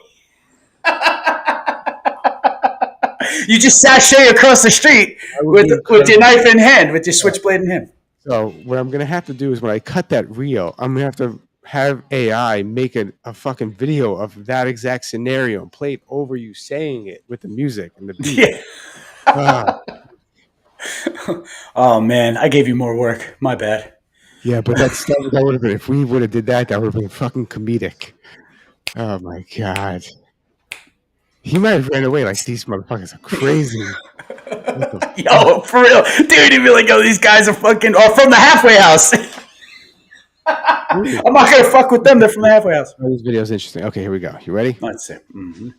You just sashay across the street with your knife in hand, with your switchblade in hand. So what I'm going to have to do is when I cut that reel, I'm going to have AI make a fucking video of that exact scenario and play it over you saying it with the music and the beat. Yeah. Oh, man. I gave you more work. My bad. Yeah, but that would have been, if we would have did that would have been fucking comedic. Oh, my God. He might have ran away like these motherfuckers are crazy. Yo, for real. Dude, he'd be like, yo, these guys are fucking from the halfway house. I'm not going to fuck with them. They're from the halfway house. Oh, this video's interesting. Okay, here we go. You ready? Let's see. Mm-hmm.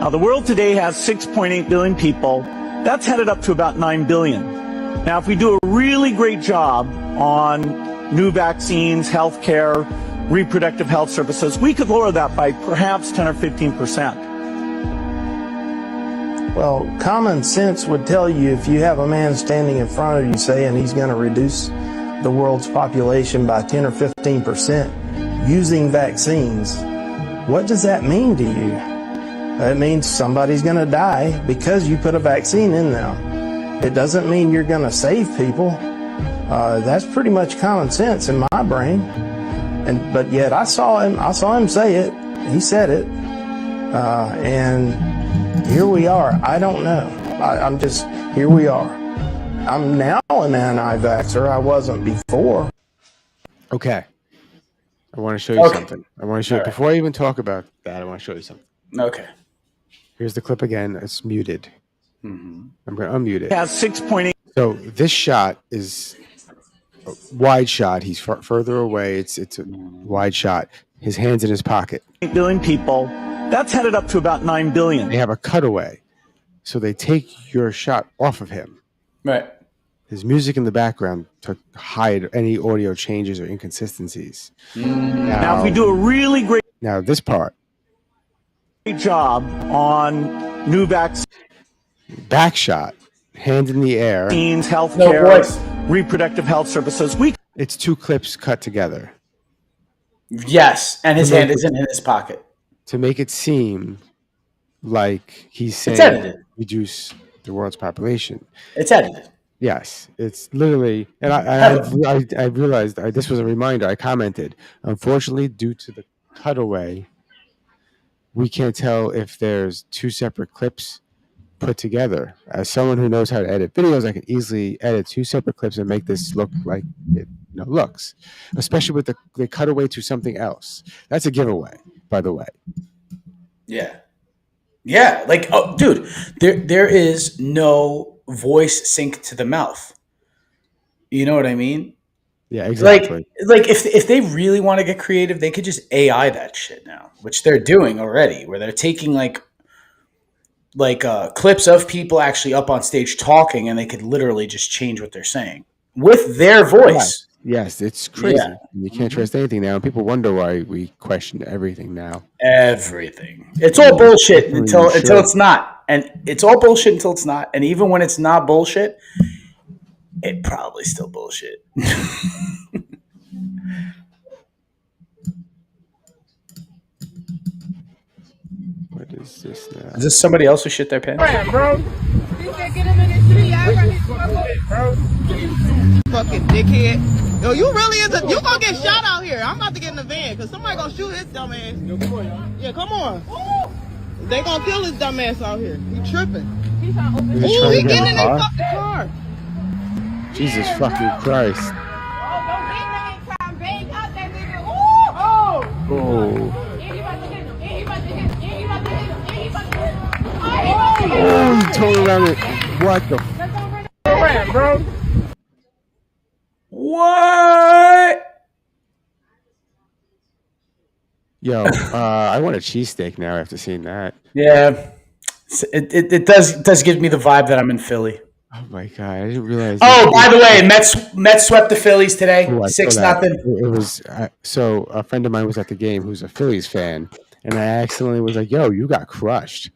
Now, the world today has 6.8 billion people. That's headed up to about 9 billion. Now, if we do a really great job on new vaccines, healthcare, reproductive health services, we could lower that by perhaps 10 or 15%. Well, common sense would tell you if you have a man standing in front of you saying he's going to reduce the world's population by 10 or 15% using vaccines, what does that mean to you? It means somebody's going to die because you put a vaccine in them. It doesn't mean you're going to save people. That's pretty much common sense in my brain. But yet I saw him say it. He said it. And here we are. I don't know. Here we are. I'm now an anti-vaxxer. I wasn't before. Okay. I want to show you something. I want to show you, before I even talk about that, I want to show you something. Okay. Here's the clip again. It's muted. Mm-hmm. I'm going to unmute it. It has 6.8. So this shot is a wide shot. He's further away. It's a wide shot. His hand's in his pocket. 8 billion people. That's headed up to about 9 billion. They have a cutaway. So they take your shot off of him. Right. His music in the background to hide any audio changes or inconsistencies. Now, if we do a really great this part. job on new vaccines, back shot, hand in the air, healthcare, reproductive health services. It's two clips cut together. Yes, and his hand isn't in his pocket. To make it seem like he's saying reduce the world's population. It's edited. Yes, it's literally, and I realized this was a reminder. I commented, unfortunately, due to the cutaway, we can't tell if there's two separate clips put together. As someone who knows how to edit videos, I can easily edit two separate clips and make this look like it looks, especially with the cutaway to something else. That's a giveaway, by the way. Yeah. Yeah, like, oh, dude, there is no voice sync to the mouth. You know what I mean? Yeah, exactly. Like if they really want to get creative, they could just AI that shit now, which they're doing already, where they're taking like clips of people actually up on stage talking, and they could literally just change what they're saying with their voice. Yes, it's crazy. Yeah. You can't trust anything now. People wonder why we question everything now. Everything. It's all bullshit until it's not. And it's all bullshit until it's not. And even when it's not bullshit, it probably still bullshit. What is this now? Is this somebody else who shit their pants? Bro. Fucking dickhead. Yo, you really is you gonna get shot out here. I'm about to get in the van because somebody gonna shoot his dumb ass. Yo, come on, y'all. Yeah, come on. They gonna kill his dumb ass out here. You tripping. Is he Ooh, trying he to getting get in in that the car? fucking car. Jesus fucking Christ. Oh. Oh, he totally around it. What the f- bro? What? Yo, I want a cheesesteak now after seeing that. Yeah. It does give me the vibe that I'm in Philly. Oh my god, I didn't realize. Oh, by the way, Mets swept the Phillies today, Oh, I saw 6-0. that. It was so a friend of mine was at the game who's a Phillies fan, and I accidentally was like, "Yo, you got crushed."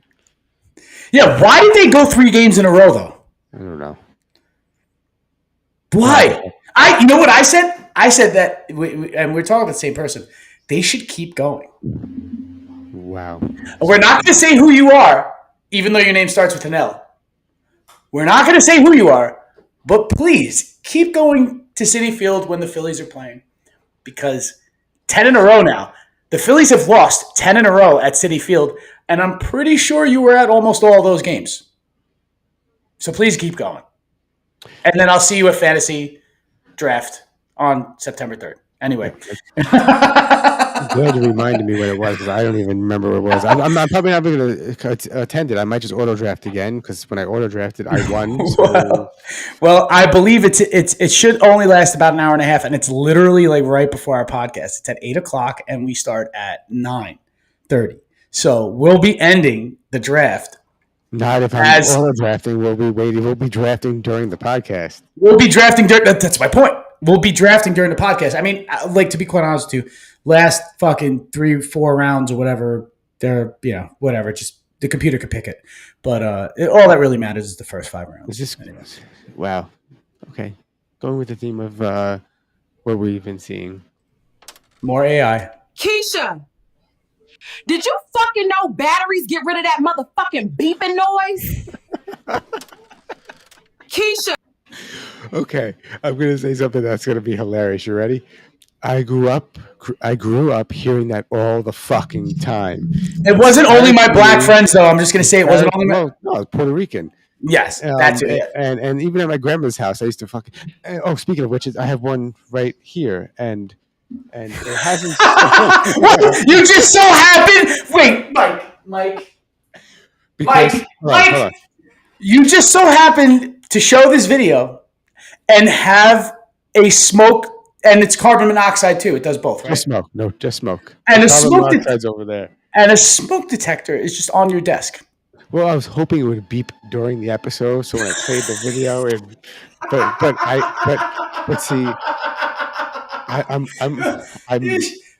Yeah, why did they go 3 games in a row though? I don't know. Why? You know what I said? I said that, and we're talking about the same person. They should keep going. Wow. We're not going to say who you are, even though your name starts with an L. We're not going to say who you are, but please keep going to Citi Field when the Phillies are playing, because 10 in a row now. The Phillies have lost 10 in a row at Citi Field, and I'm pretty sure you were at almost all those games. So please keep going. And then I'll see you at Fantasy Draft on September 3rd. Anyway. I'm glad you reminded me what it was, because I don't even remember what it was. I'm probably not going to attend it. I might just auto draft again, because when I auto drafted, I won. So. Well, I believe it should only last about an hour and a half, and it's literally like right before our podcast. It's at 8:00, and we start at 9:30. So we'll be ending the draft. Not if I'm auto drafting. We'll be drafting during the podcast. We'll be drafting during. That's my point. We'll be drafting during the podcast. I mean, like, to be quite honest with you, last fucking 3-4 rounds or whatever, they're, whatever. Just the computer could pick it. But all that really matters is the first 5 rounds. Is this wow? Okay, going with the theme of what we've been seeing. More AI. Keisha, did you fucking know batteries get rid of that motherfucking beeping noise? Keisha. Okay, I'm gonna say something that's gonna be hilarious. You ready? I grew up hearing that all the fucking time. It wasn't only my black friends, though. I'm just gonna say it wasn't only my. No, it's Puerto Rican. Yes, that's it. And even at my grandma's house, I used to fucking. Oh, speaking of which, I have one right here, and it hasn't. What? You just so happened. Wait, Mike. Mike. You just so happened to show this video and have a smoke, and it's carbon monoxide too. It does both, right? Just smoke. No, just smoke. And the a carbon smoke monoxide's over there. And a smoke detector is just on your desk. Well, I was hoping it would beep during the episode, so when I played the video, but see,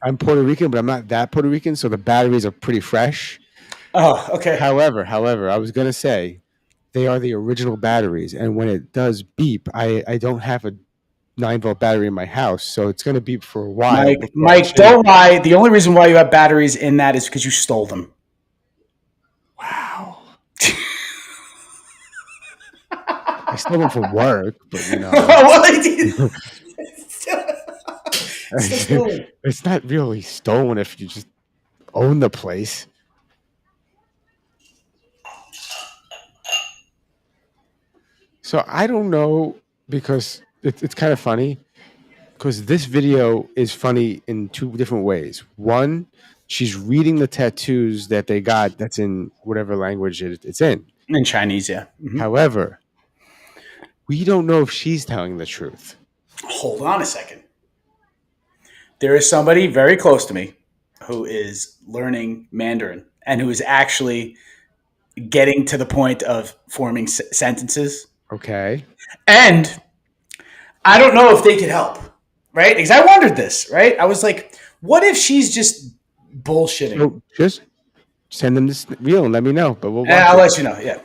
I'm Puerto Rican, but I'm not that Puerto Rican, so the batteries are pretty fresh. Oh, okay. However, I was gonna say they are the original batteries, and when it does beep, I don't have a 9-volt battery in my house, so it's gonna beep for a while. Mike, don't lie. The only reason why you have batteries in that is because you stole them. Wow. I stole them for work, but it's not really stolen if you just own the place. So I don't know, because it's kind of funny, because this video is funny in 2 different ways. One, she's reading the tattoos that they got that's in whatever language it's in. In Chinese, yeah. Mm-hmm. However, we don't know if she's telling the truth. Hold on a second. There is somebody very close to me who is learning Mandarin and who is actually getting to the point of forming sentences. Okay. And I don't know if they could help, right? Because I wondered this, right? I was like, what if she's just bullshitting? So just send them this reel and let me know. But we'll. I'll let you know. Yeah.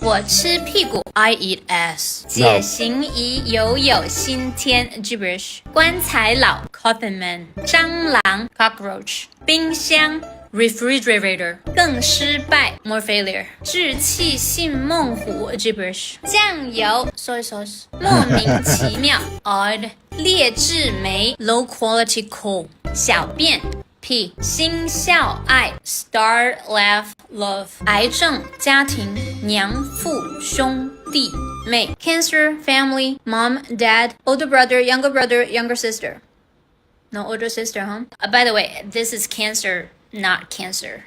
我吃屁股 I eat ass 解行仪有新天 gibberish 棺材佬 coffin man 蟑螂 cockroach 冰箱 refrigerator 更失败 more failure 稚气性猛虎 gibberish 酱油 soy sauce 莫名其妙 odd 劣质煤 low quality coal 小便 P 心笑爱 star laugh love 癌症家庭娘父兄弟妹 cancer family mom dad older brother younger sister no older sister huh by the way this is cancer not cancer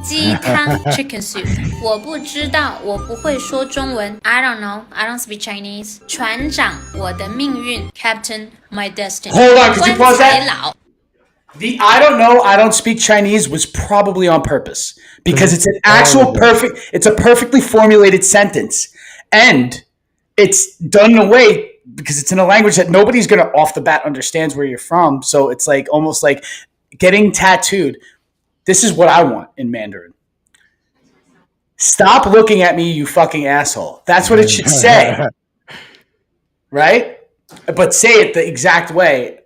鸡汤 chicken soup 我不知道我不会说中文 I don't know I don't speak Chinese 船长我的命运 Captain my destiny Hold on, could you pause 棺材 that? 佬 The I don't know, I don't speak Chinese was probably on purpose because it's an actual it's a perfectly formulated sentence. And it's done in a way because it's in a language that nobody's going to off the bat understands where you're from. So it's like almost like getting tattooed. This is what I want in Mandarin. Stop looking at me, you fucking asshole. That's what it should say. Right? But say it the exact way.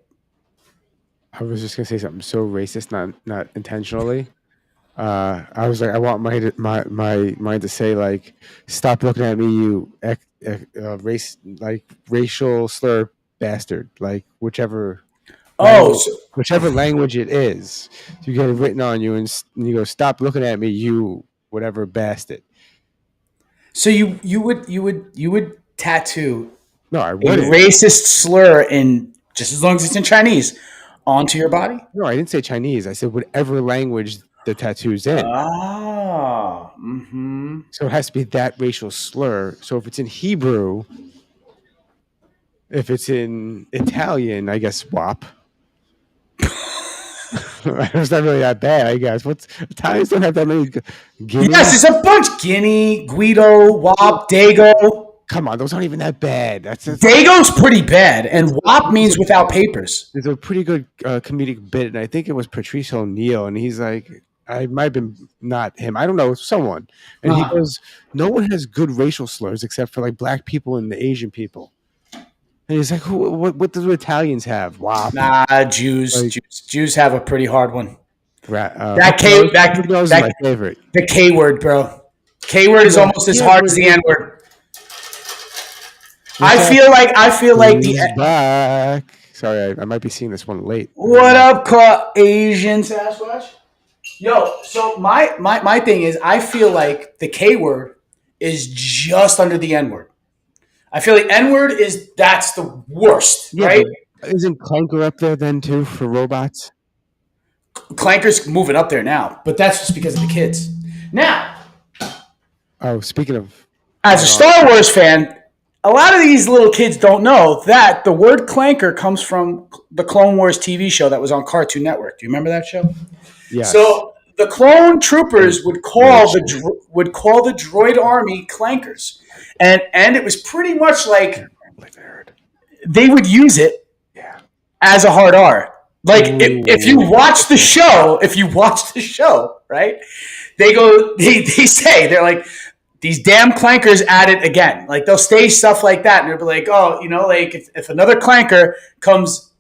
I was just gonna say something so racist, not intentionally. I was like, I want my mind to say like, stop looking at me, you racial slur bastard, like whichever language it is, you get it written on you, and you go, stop looking at me, you whatever bastard. So you would tattoo no, I a wouldn't. racist slur in just as long as it's in Chinese onto your body? No, I didn't say Chinese. I said whatever language the tattoo's in. Ah, mm-hmm. So it has to be that racial slur. So if it's in Hebrew, if it's in Italian, I guess WAP. It's not really that bad, I guess. Italians don't have that many. Guinea? Yes, it's a bunch. Guinea, Guido, WAP, Dago. Come on, those aren't even that bad. Dago's pretty bad, and WAP means without papers. There's a pretty good comedic bit, and I think it was Patrice O'Neill, and he's like, I might have been not him, I don't know, someone. And he goes, no one has good racial slurs except for like black people and the Asian people. And he's like, what do Italians have? Wow. Nah, Jews. Jews have a pretty hard one. That is my favorite. The K word, bro. K word is almost as hard as the N word. I feel like the back. Sorry, I might be seeing this one late. What up, Asian Sasquatch? Yo, so my thing is, I feel like the K word is just under the N word. I feel like N word that's the worst, right? Isn't Clanker up there then too for robots? Clanker's moving up there now, but that's just because of the kids. Now, speaking of, as a Star Wars fan, a lot of these little kids don't know that the word clanker comes from the Clone Wars TV show that was on Cartoon Network. Do you remember that show? Yeah. So the clone troopers would call the droid army clankers, and it was pretty much like they would use it as a hard R. Like if you watch the show, right? They say they're like, these damn clankers at it again. Like they'll say stuff like that, and they'll be like, "Oh, like if another clanker comes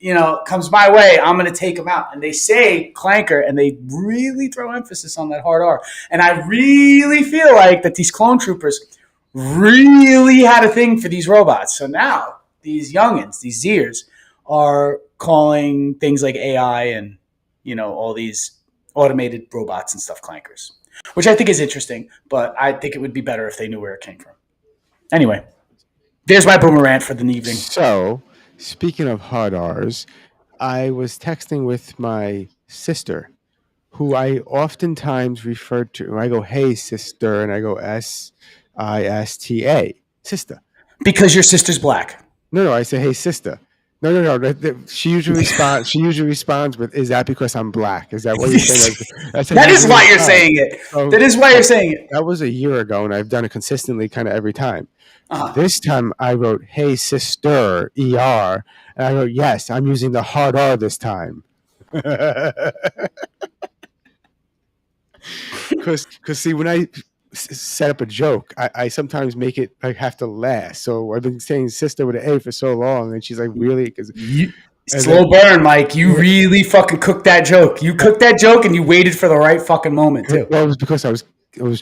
my way, I'm gonna take him out." And they say clanker, and they really throw emphasis on that hard R. And I really feel like that these clone troopers really had a thing for these robots. So now these youngins, these Zers, are calling things like AI and all these automated robots and stuff clankers. Which I think is interesting, but I think it would be better if they knew where it came from. Anyway, there's my boomerang for the evening. So, speaking of hard R's, I was texting with my sister, who I oftentimes refer to. I go, "Hey, sister," and I go, "SISTA," sister. Because your sister's black. No, I say, "Hey, sister." No. She usually responds. She usually responds with, "Is that because I'm black? Is that what you're saying?" That is why you're saying it. That is why you're saying it. That was a year ago, and I've done it consistently, kind of every time. This time, I wrote, "Hey, sister," ER, and I wrote, "Yes, I'm using the hard R this time." Because see, when I set up a joke, I sometimes make it like have to last. So I've been saying sister with an A for so long, and she's like, "Really?" Because slow burn, Mike. You really fucking cooked that joke. You cooked that joke, and you waited for the right fucking moment too. Well, it was because I was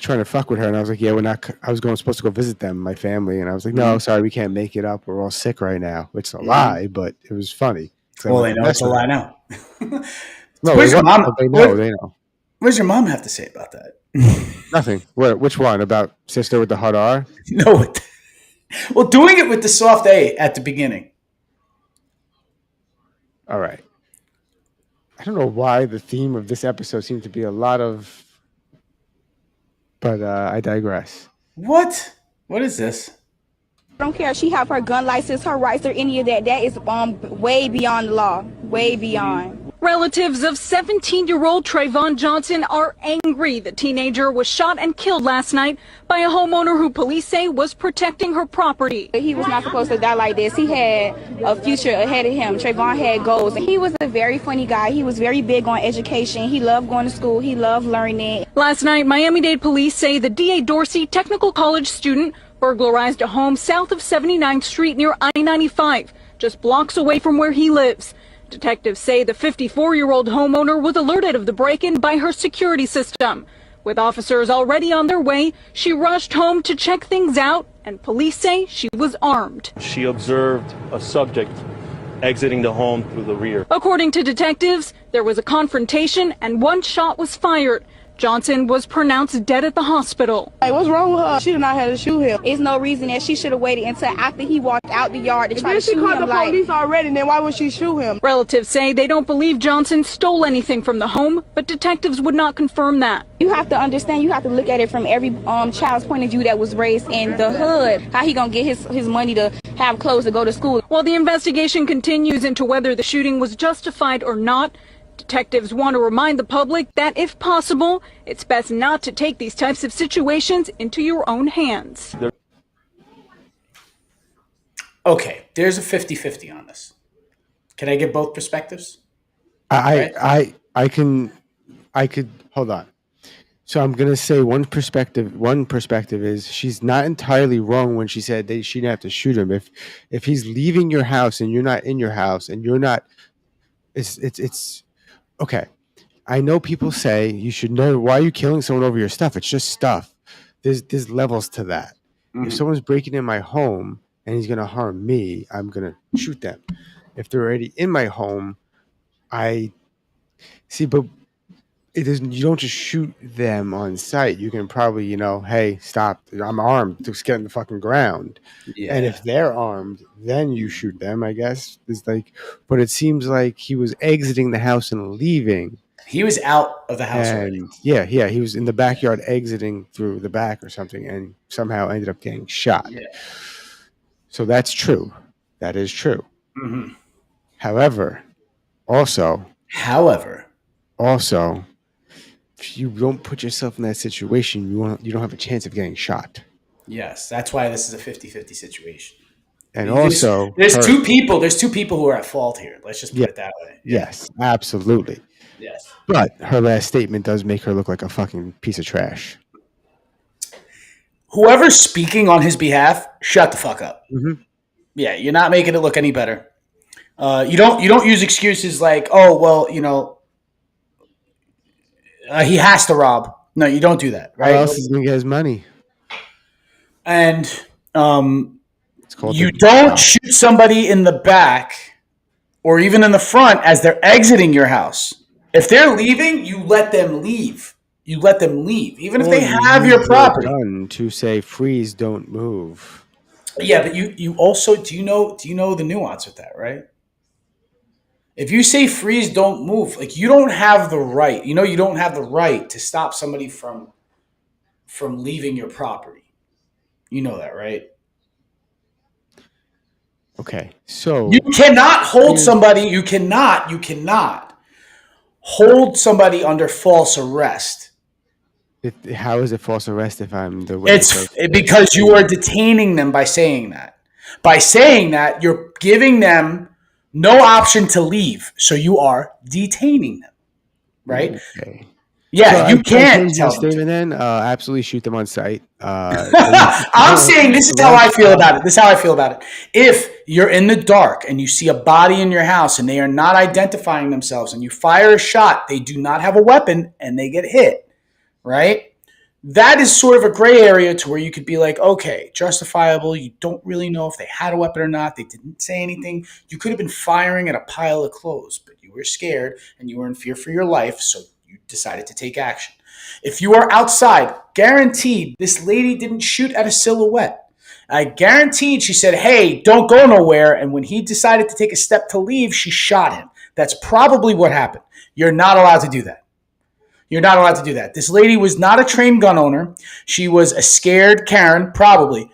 trying to fuck with her, and I was like, "Yeah, we're not." I was supposed to go visit them, my family, and I was like, "No, sorry, we can't make it up. We're all sick right now." It's a lie, but it was funny. Well, they know it's a lie now. No, Where's they, your mom? they know. They know. What does your mom have to say about that? Nothing. Which one? About sister with the hard R? No. Well, doing it with the soft A at the beginning. All right. I don't know why the theme of this episode seems to be a lot of, but I digress. What? What is this? I don't care if she have her gun license, her rights, or any of that. That is way beyond the law. Way beyond. Relatives of 17-year-old Trayvon Johnson are angry. The teenager was shot and killed last night by a homeowner who police say was protecting her property. He was not supposed to die like this. He had a future ahead of him. Trayvon had goals. He was a very funny guy. He was very big on education. He loved going to school. He loved learning. Last night, Miami-Dade police say the D.A. Dorsey Technical College student burglarized a home south of 79th Street near I-95, just blocks away from where he lives. Detectives say the 54-year-old homeowner was alerted of the break-in by her security system. With officers already on their way, she rushed home to check things out, and police say she was armed. She observed a subject exiting the home through the rear. According to detectives, there was a confrontation and one shot was fired. Johnson was pronounced dead at the hospital. Hey, what's wrong with her? She did not have to shoot him. There's no reason that she should have waited until after he walked out the yard to try to shoot him. If she called the police already, then why would she shoot him? Relatives say they don't believe Johnson stole anything from the home, but detectives would not confirm that. You have to understand, you have to look at it from every child's point of view that was raised in the hood. How he gonna get his money to have clothes to go to school? While the investigation continues into whether the shooting was justified or not, detectives want to remind the public that, if possible, it's best not to take these types of situations into your own hands. Okay, there's a 50-50 on this. Can I get both perspectives? I could hold on. So I'm gonna say one perspective. One perspective is she's not entirely wrong when she said she didn't have to shoot him. If he's leaving your house and you're not in your house and you're not, it's okay. I know people say you should know why are you killing someone over your stuff. It's just stuff. There's levels to that. If someone's breaking in my home and he's gonna harm me, I'm gonna shoot them. If they're already in my home, I see, but it isn't. You don't just shoot them on sight. You can probably, hey, stop. I'm armed. Just get in the fucking ground. Yeah. And if they're armed, then you shoot them. I guess it's like, but it seems like he was exiting the house and leaving. He was out of the house already. Yeah, he was in the backyard exiting through the back or something, and somehow ended up getting shot. Yeah. So that's true. That is true. Mm-hmm. However, also, if you don't put yourself in that situation, you don't have a chance of getting shot. Yes, that's why this is a 50-50 situation. And also, there's two people who are at fault here. Let's just put it that way. Yeah. Yes, absolutely. Yes. But her last statement does make her look like a fucking piece of trash. Whoever's speaking on his behalf, shut the fuck up. Mm-hmm. Yeah, you're not making it look any better. You don't use excuses like, oh, well, he has to rob. No, you don't do that, right? How else is he gonna get his money? And you don't shoot somebody in the back or even in the front as they're exiting your house. If they're leaving, you let them leave. You let them leave, even if they have your property. Gun to say freeze, don't move. Yeah, but you also do you know the nuance with that, right? If you say freeze, don't move, like you don't have the right. You don't have the right to stop somebody from leaving your property. You know that, right? Okay, so you cannot hold somebody. You cannot hold somebody under false arrest. How is it false arrest if I'm the witness? It's because you are detaining them by saying that. By saying that, you're giving them no option to leave, so you are detaining them, right? Okay. Yeah, so you can't tell them. Statement then, absolutely shoot them on sight. I'm saying this is how I feel about it. If you're in the dark and you see a body in your house and they are not identifying themselves and you fire a shot, they do not have a weapon and they get hit, right? that is sort of a gray area to where you could be like, okay, justifiable. You don't really know if they had a weapon or not. They didn't say anything. You could have been firing at a pile of clothes, but you were scared and you were in fear for your life, so you decided to take action. If you are outside, guaranteed this lady didn't shoot at a silhouette. I guaranteed she said, hey, don't go nowhere. And when he decided to take a step to leave, she shot him. That's probably what happened. You're not allowed to do that. You're not allowed to do that. This lady was not a trained gun owner. She was a scared Karen, probably.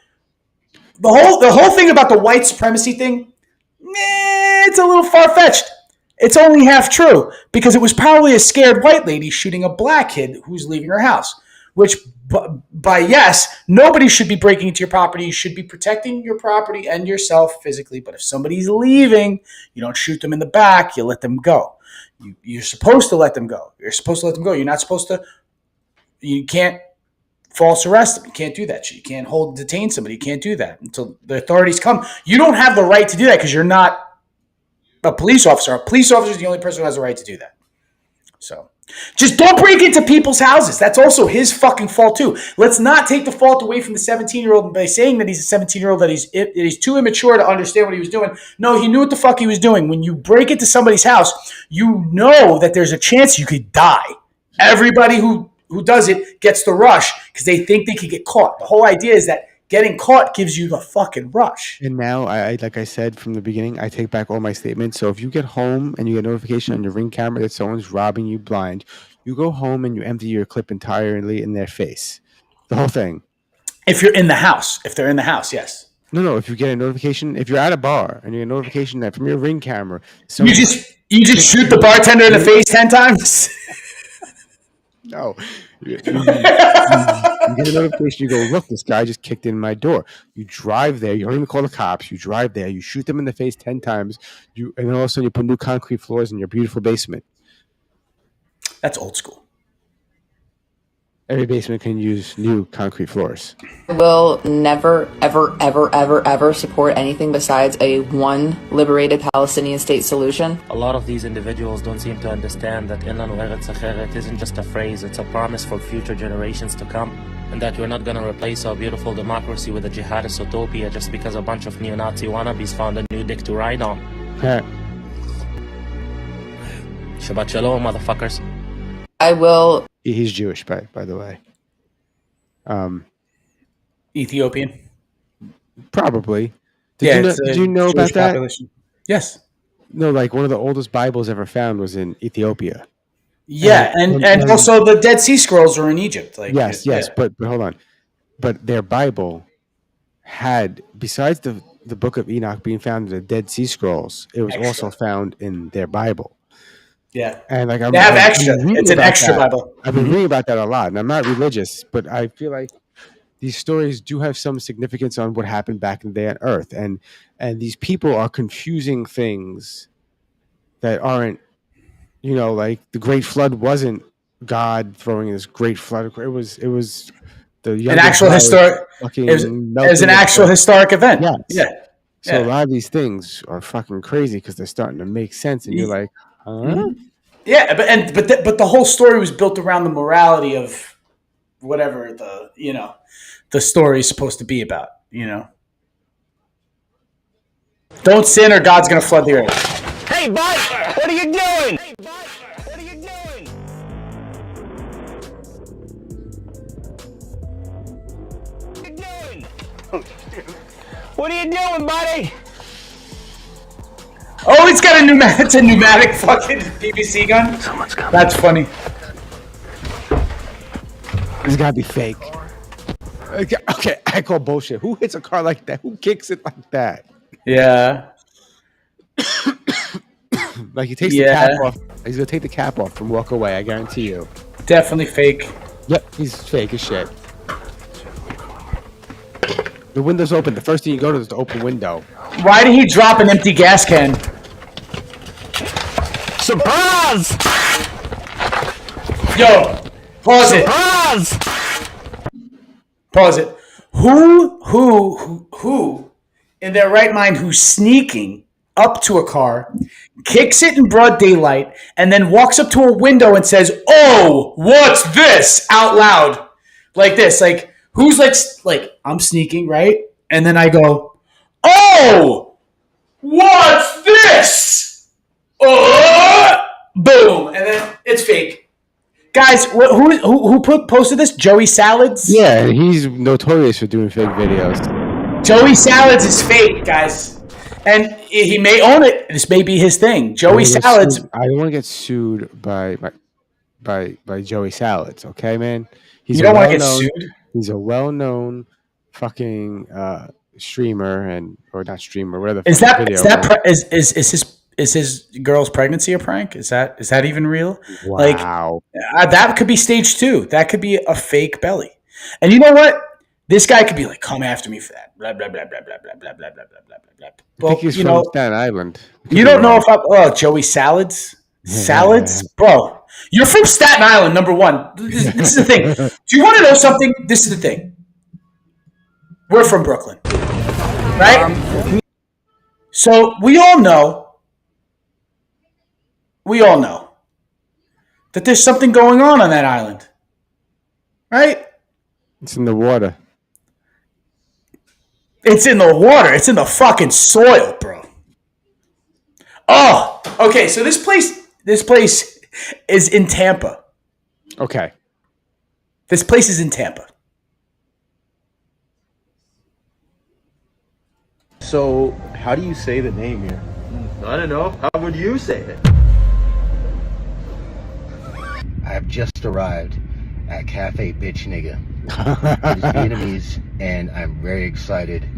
The whole thing about the white supremacy thing, it's a little far-fetched. It's only half true because it was probably a scared white lady shooting a black kid who's leaving her house, which by yes, nobody should be breaking into your property. You should be protecting your property and yourself physically. But if somebody's leaving, you don't shoot them in the back. You let them go. You're supposed to let them go. You're supposed to let them go. You're not supposed to. You can't false arrest them. You can't do that shit. You can't detain somebody. You can't do that until the authorities come. You don't have the right to do that because you're not a police officer. A police officer is the only person who has the right to do that. So just don't break into people's houses. That's also his fucking fault too. Let's not take the fault away from the 17-year-old by saying that he's a 17-year-old, that he's too immature to understand what he was doing. No, he knew what the fuck he was doing. When you break into somebody's house, you know that there's a chance you could die. Everybody who does it gets the rush because they think they could get caught. The whole idea is that getting caught gives you the fucking rush. And now, I like I said from the beginning, I take back all my statements. So if you get home and you get a notification on your Ring camera that someone's robbing you blind, you go home and you empty your clip entirely in their face. The whole thing. If you're in the house. If they're in the house, yes. No. If you get a notification, if you're at a bar and you get a notification that from your Ring camera, you just shoot the bartender in the face 10 times? No. You get a notification, you go, look, this guy just kicked in my door. You drive there, you don't even call the cops, you drive there, you shoot them in the face 10 times, and then all of a sudden you put new concrete floors in your beautiful basement. That's old school. Every basement can use new concrete floors. I will never, ever, ever, ever, ever support anything besides a one liberated Palestinian state solution. A lot of these individuals don't seem to understand that Inna Nu'eretz Acheret isn't just a phrase, it's a promise for future generations to come. And that we're not going to replace our beautiful democracy with a jihadist utopia just because a bunch of neo-Nazi wannabes found a new dick to ride on. Yeah. Shabbat shalom, motherfuckers. I will... He's Jewish, by the way. Ethiopian? Probably. Did you know about that? Population. Yes. No, like one of the oldest Bibles ever found was in Ethiopia. Yeah, and also the Dead Sea Scrolls are in Egypt. Like, yes, yeah. but hold on. But their Bible had, besides the Book of Enoch being found in the Dead Sea Scrolls, it was also found in their Bible. Yeah, and like they have extra. It's an extra Bible. I've been reading about that a lot, and I'm not religious, but I feel like these stories do have some significance on what happened back in the day on Earth, and these people are confusing things that aren't, like the Great Flood wasn't God throwing this great flood. It was the an actual historic. It was an actual historic event. Yes. Yeah. So a lot of these things are fucking crazy because they're starting to make sense, and you're like. Huh? Yeah, but the whole story was built around the morality of whatever the story is supposed to be about. Don't sin, or God's gonna flood the earth. Hey, bud, what are you doing? Hey, bud, what are you doing? What are you doing, buddy? Oh, it's got it's a pneumatic fucking PVC gun. Someone's coming. That's funny. It's gotta be fake. Okay, I call bullshit. Who hits a car like that? Who kicks it like that? Yeah. Like he takes the cap off. He's gonna take the cap off and walk away. I guarantee you. Definitely fake. Yep, he's fake as shit. The window's open. The first thing you go to is the open window. Why did he drop an empty gas can? Surprise! Yo, pause it. Surprise! Pause it. Who in their right mind who's sneaking up to a car, kicks it in broad daylight, and then walks up to a window and says, "Oh, what's this?" out loud. like this. Like who's like I'm sneaking, right? And then I go, oh, what's this? Boom, and then it's fake. Guys, who posted this? Joey Salads? Yeah, he's notorious for doing fake videos. Joey Salads is fake, guys. And he may own it. This may be his thing. Joey Salads. I don't want to get sued by Joey Salads, okay, man? You don't want to get sued? He's a well-known fucking streamer or not streamer, whatever. Is his girl's pregnancy a prank? Is that even real? Wow. Like that could be stage 2. That could be a fake belly. And you know what? This guy could be like, come after me for that. Blah blah blah blah blah blah blah blah blah blah blah. I think he's from Staten Island. You don't know if Joey Salads? Salads? Bro, you're from Staten Island, number one. This is the thing. Do you want to know something? This is the thing. We're from Brooklyn. Right? So we all know that there's something going on that island. Right? It's in the water. It's in the water. It's in the fucking soil, bro. Oh, okay. So this place is in Tampa. Okay. This place is in Tampa. So, how do you say the name here? I don't know. How would you say it? I have just arrived at Cafe Bitch Nigga. It is Vietnamese, and I'm very excited.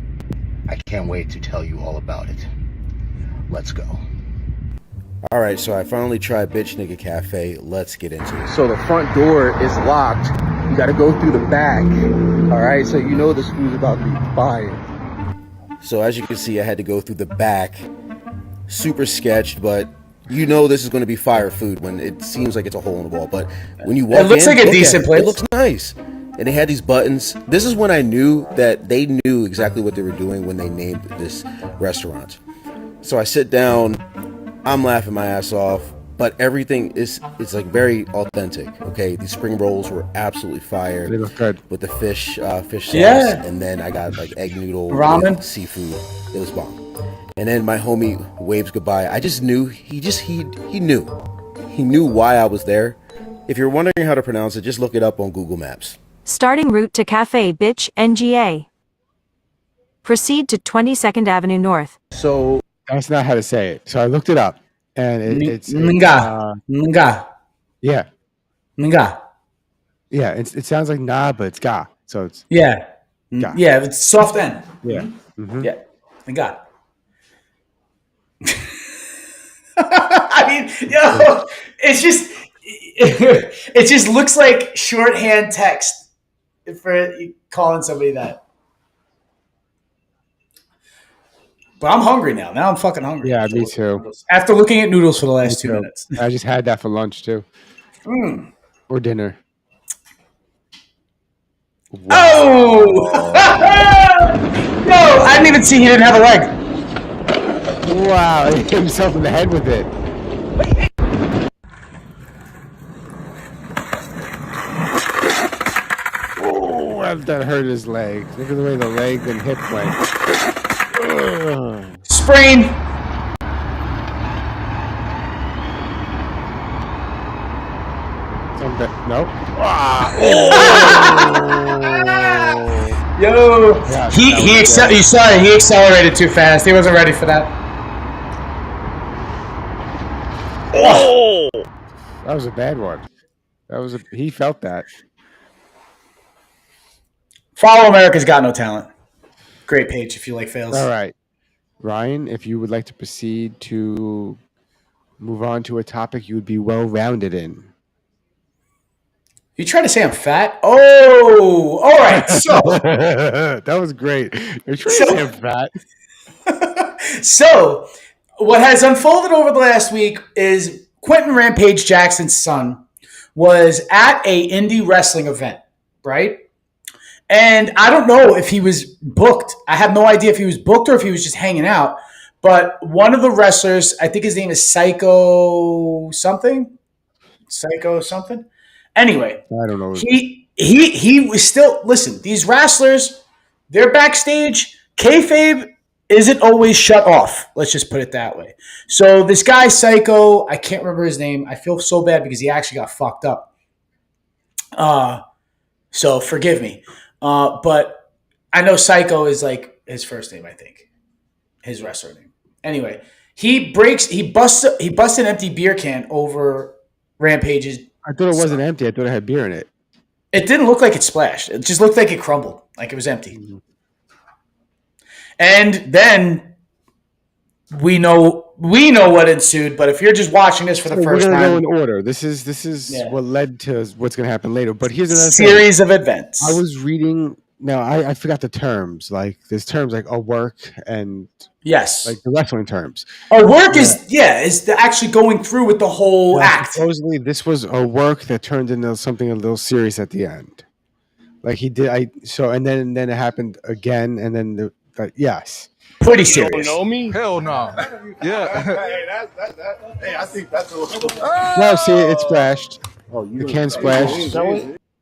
I can't wait to tell you all about it. Let's go. Alright, so I finally tried Bitch Nigga Cafe. Let's get into it. So the front door is locked. You gotta go through the back. Alright, so you know this food's about to be fire. So as you can see, I had to go through the back. Super sketched, but you know this is going to be fire food when it seems like it's a hole in the wall. But when you walk in, it looks like a decent place. It looks nice. And they had these buttons. This is when I knew that they knew exactly what they were doing when they named this restaurant. So I sit down. I'm laughing my ass off. But everything it's like very authentic. Okay, these spring rolls were absolutely fire. They look good with the fish sauce. Yeah. And then I got like egg noodle ramen, seafood. It was bomb. And then my homie waves goodbye. I just knew he knew why I was there. If you're wondering how to pronounce it, just look it up on Google Maps. Starting route to Cafe Bitch NGA. Proceed to 22nd Avenue North. So that's not how to say it. So I looked it up, and it's Nga. Yeah. Nga. Yeah. It sounds like nah, but it's ga. So it's yeah. Ga. Yeah. It's soft N. Yeah. Mm-hmm. Yeah. Nga. I mean, it just looks like shorthand text for calling somebody that. But I'm hungry now. Now I'm fucking hungry. Yeah, me too. After looking at noodles for the last 2 minutes. I just had that for lunch too. Or dinner. Wow. Oh! No, I didn't even see he didn't have a leg. Wow, he hit himself in the head with it. Oh, that hurt his leg. Look at the way the leg and hip went. Sprain. Nope. Yo, he accelerated too fast. He wasn't ready for that. Oh, that was a bad one. He felt that. Follow America's Got No Talent. Great page if you like fails. All right, Ryan, if you would like to proceed to move on to a topic you would be well-rounded in. You trying to say I'm fat? Oh, all right. So that was great. You're trying to say I'm fat. So what has unfolded over the last week is Quentin Rampage Jackson's son was at a indie wrestling event, right? And I don't know if he was booked. I have no idea if he was booked or if he was just hanging out. But one of the wrestlers, I think his name is Psycho something. Anyway, I don't know. he was still, listen, these wrestlers, they're backstage. Kayfabe isn't always shut off. Let's just put it that way. So this guy, Psycho, I can't remember his name. I feel so bad because he actually got fucked up. So forgive me. But I know Psycho is like his first name, I think. His wrestler name. Anyway, he busts an empty beer can over Rampage's. I thought it wasn't empty. I thought it had beer in it. It didn't look like it splashed. It just looked like it crumbled, like it was empty. Mm-hmm. And then we know what ensued. But if you're just watching this for the first time, we're going to go in order. This is what led to what's going to happen later. But here's another series of events. I was reading. Now I forgot the terms. Like there's terms like a work and yes, like the wrestling terms. A work is actually going through with the whole act. Supposedly, this was a work that turned into something a little serious at the end. Like he did. And then it happened again, and then yes. Pretty serious. You don't know me? Hell no. Yeah. Hey, I think that's a little. No, see, it splashed. Oh, the can splashed.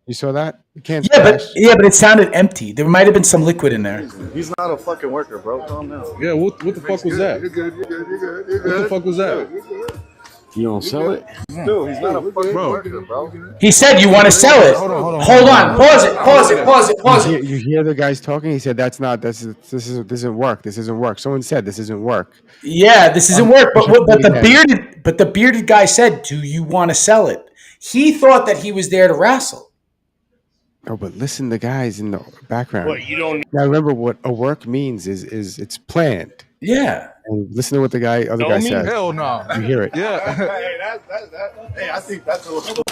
You saw that? The can splashed. But it sounded empty. There might have been some liquid in there. He's not a fucking worker, bro. Calm down. Yeah, what the fuck was that? You're good. What the fuck was that? You don't sell it? Dude, he's not a fucking worker, bro. He said you want to sell it. Hold on. Pause it. You hear the guys talking? He said this isn't work. This isn't work. Someone said this isn't work. Yeah, this isn't work. But the bearded guy said, "Do you want to sell it?" He thought that he was there to wrestle. Oh, but listen, the guys in the background. What, you don't now remember what a work means is it's planned. Yeah. And listen to what the other guy said. Hell no. You hear it. Yeah. Hey, I think that's a little.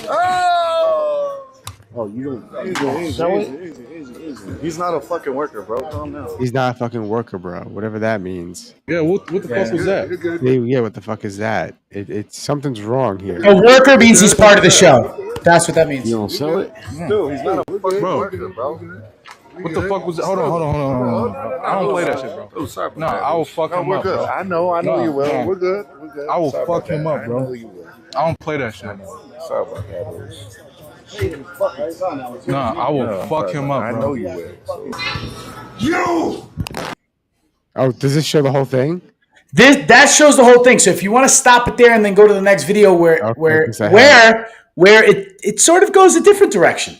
Oh, you don't sell it? Easy. He's not a fucking worker, bro. Calm down. He's not a fucking worker, bro. Whatever that means. Yeah, what the fuck was that? Yeah, what the fuck is that? It's something's wrong here. A worker means he's part of the show. That's what that means. You don't sell it? Dude, he's not a fucking worker, bro. What the fuck was that? Hold on. I don't play that shit, bro. Oh, sorry. No, I will fuck him up, bro. I know you will. We're good. I will fuck him up, bro. I don't play that shit. Sorry about that. Nah, I will fuck him up, bro. I know you will. You! Oh, does this show the whole thing? That shows the whole thing. So if you want to stop it there and then go to the next video where it sort of goes a different direction.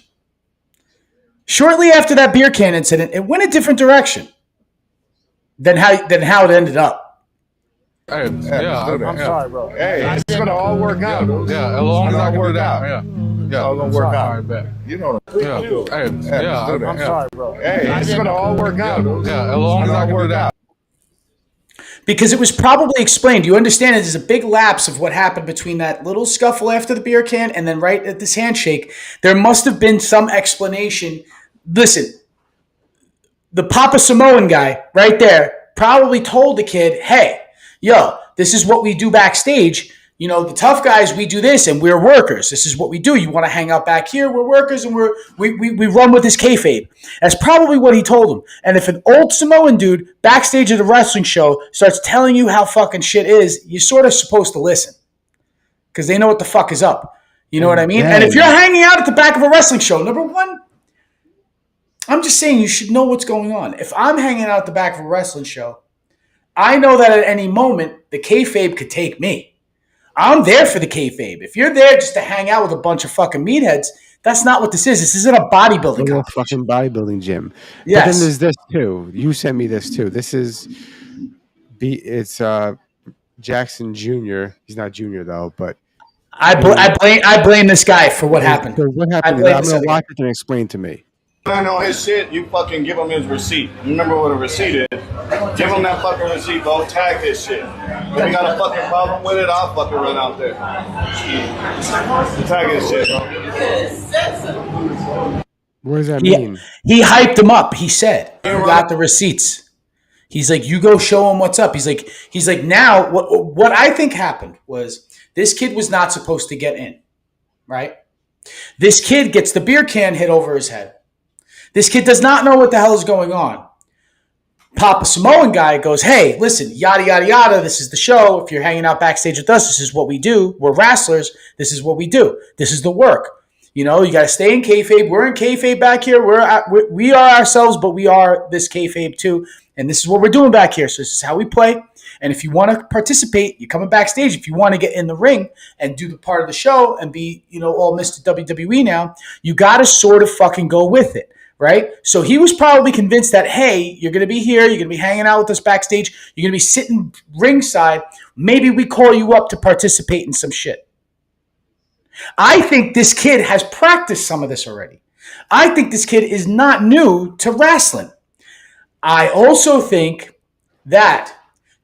Shortly after that beer can incident, it went a different direction than how it ended up. Hey, I'm sorry, bro. Hey, it's gonna all work out. Yeah, as long as I can do that. Yeah, all gonna work out. You know what I'm sorry, bro. Hey, it's gonna all work out. Yeah, as long as I can do that. Because it was probably explained. You understand there's a big lapse of what happened between that little scuffle after the beer can and then right at this handshake. There must have been some explanation. Listen, the Papa Samoan guy right there probably told the kid, hey, yo, this is what we do backstage. You know, the tough guys, we do this, and we're workers. This is what we do. You want to hang out back here? We're workers, and we run with this kayfabe. That's probably what he told him. And if an old Samoan dude backstage at a wrestling show starts telling you how fucking shit is, you're sort of supposed to listen because they know what the fuck is up. You know what I mean? And if you're hanging out at the back of a wrestling show, number one, I'm just saying you should know what's going on. If I'm hanging out at the back of a wrestling show, I know that at any moment the kayfabe could take me. I'm there for the kayfabe. If you're there just to hang out with a bunch of fucking meatheads, that's not what this is. This isn't a bodybuilding competition. Fucking bodybuilding gym. Yes. But then there's this too. You sent me this too. This is it's Jackson Jr. He's not Jr. though, but I blame this guy for what happened. So what happened? I'm gonna watch it and explain to me. I know his shit. You fucking give him his receipt. Remember what a receipt is? Give him that fucking receipt. Go tag his shit. If you got a fucking problem with it, I'll fucking run out there. Tag his shit, bro. What does that mean? He hyped him up. He said, "You got the receipts." He's like, "You go show him what's up." He's like, now what I think happened was this kid was not supposed to get in, right? This kid gets the beer can hit over his head. This kid does not know what the hell is going on. Papa Samoan guy goes, hey, listen, yada, yada, yada. This is the show. If you're hanging out backstage with us, this is what we do. We're wrestlers. This is what we do. This is the work. You know, you got to stay in kayfabe. We're in kayfabe back here. We are ourselves, but we are this kayfabe too. And this is what we're doing back here. So this is how we play. And if you want to participate, you're coming backstage. If you want to get in the ring and do the part of the show and be, you know, all Mr. WWE now, you got to sort of fucking go with it, right? So he was probably convinced that, hey, you're going to be here. You're going to be hanging out with us backstage. You're going to be sitting ringside. Maybe we call you up to participate in some shit. I think this kid has practiced some of this already. I think this kid is not new to wrestling. I also think that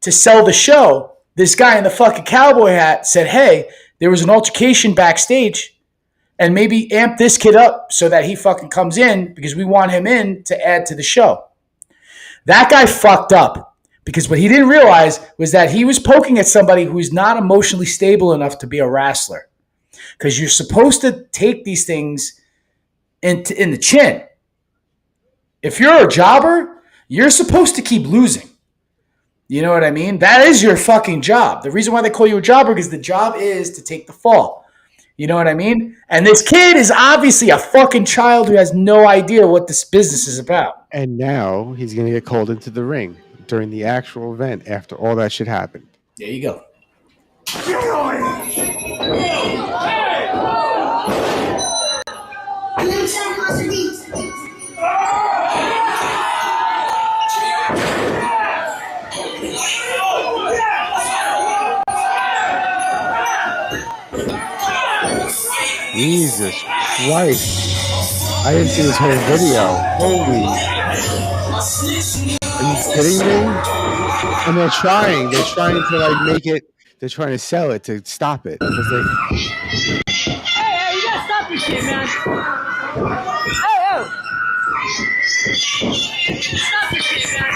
to sell the show, this guy in the fucking cowboy hat said, hey, there was an altercation backstage and maybe amp this kid up so that he fucking comes in because we want him in to add to the show. That guy fucked up because what he didn't realize was that he was poking at somebody who's not emotionally stable enough to be a wrestler. Because you're supposed to take these things in the chin. If you're a jobber, you're supposed to keep losing. You know what I mean? That is your fucking job. The reason why they call you a jobber is the job is to take the fall. You know what I mean? And this kid is obviously a fucking child who has no idea what this business is about. And now he's going to get called into the ring during the actual event after all that shit happened. There you go. Jesus Christ. I didn't see this whole video. Holy. Are you kidding me? And they're trying to like make it, they're trying to sell it to stop it. Because they... Hey, you gotta stop this shit, man. Hey. Stop this shit, man.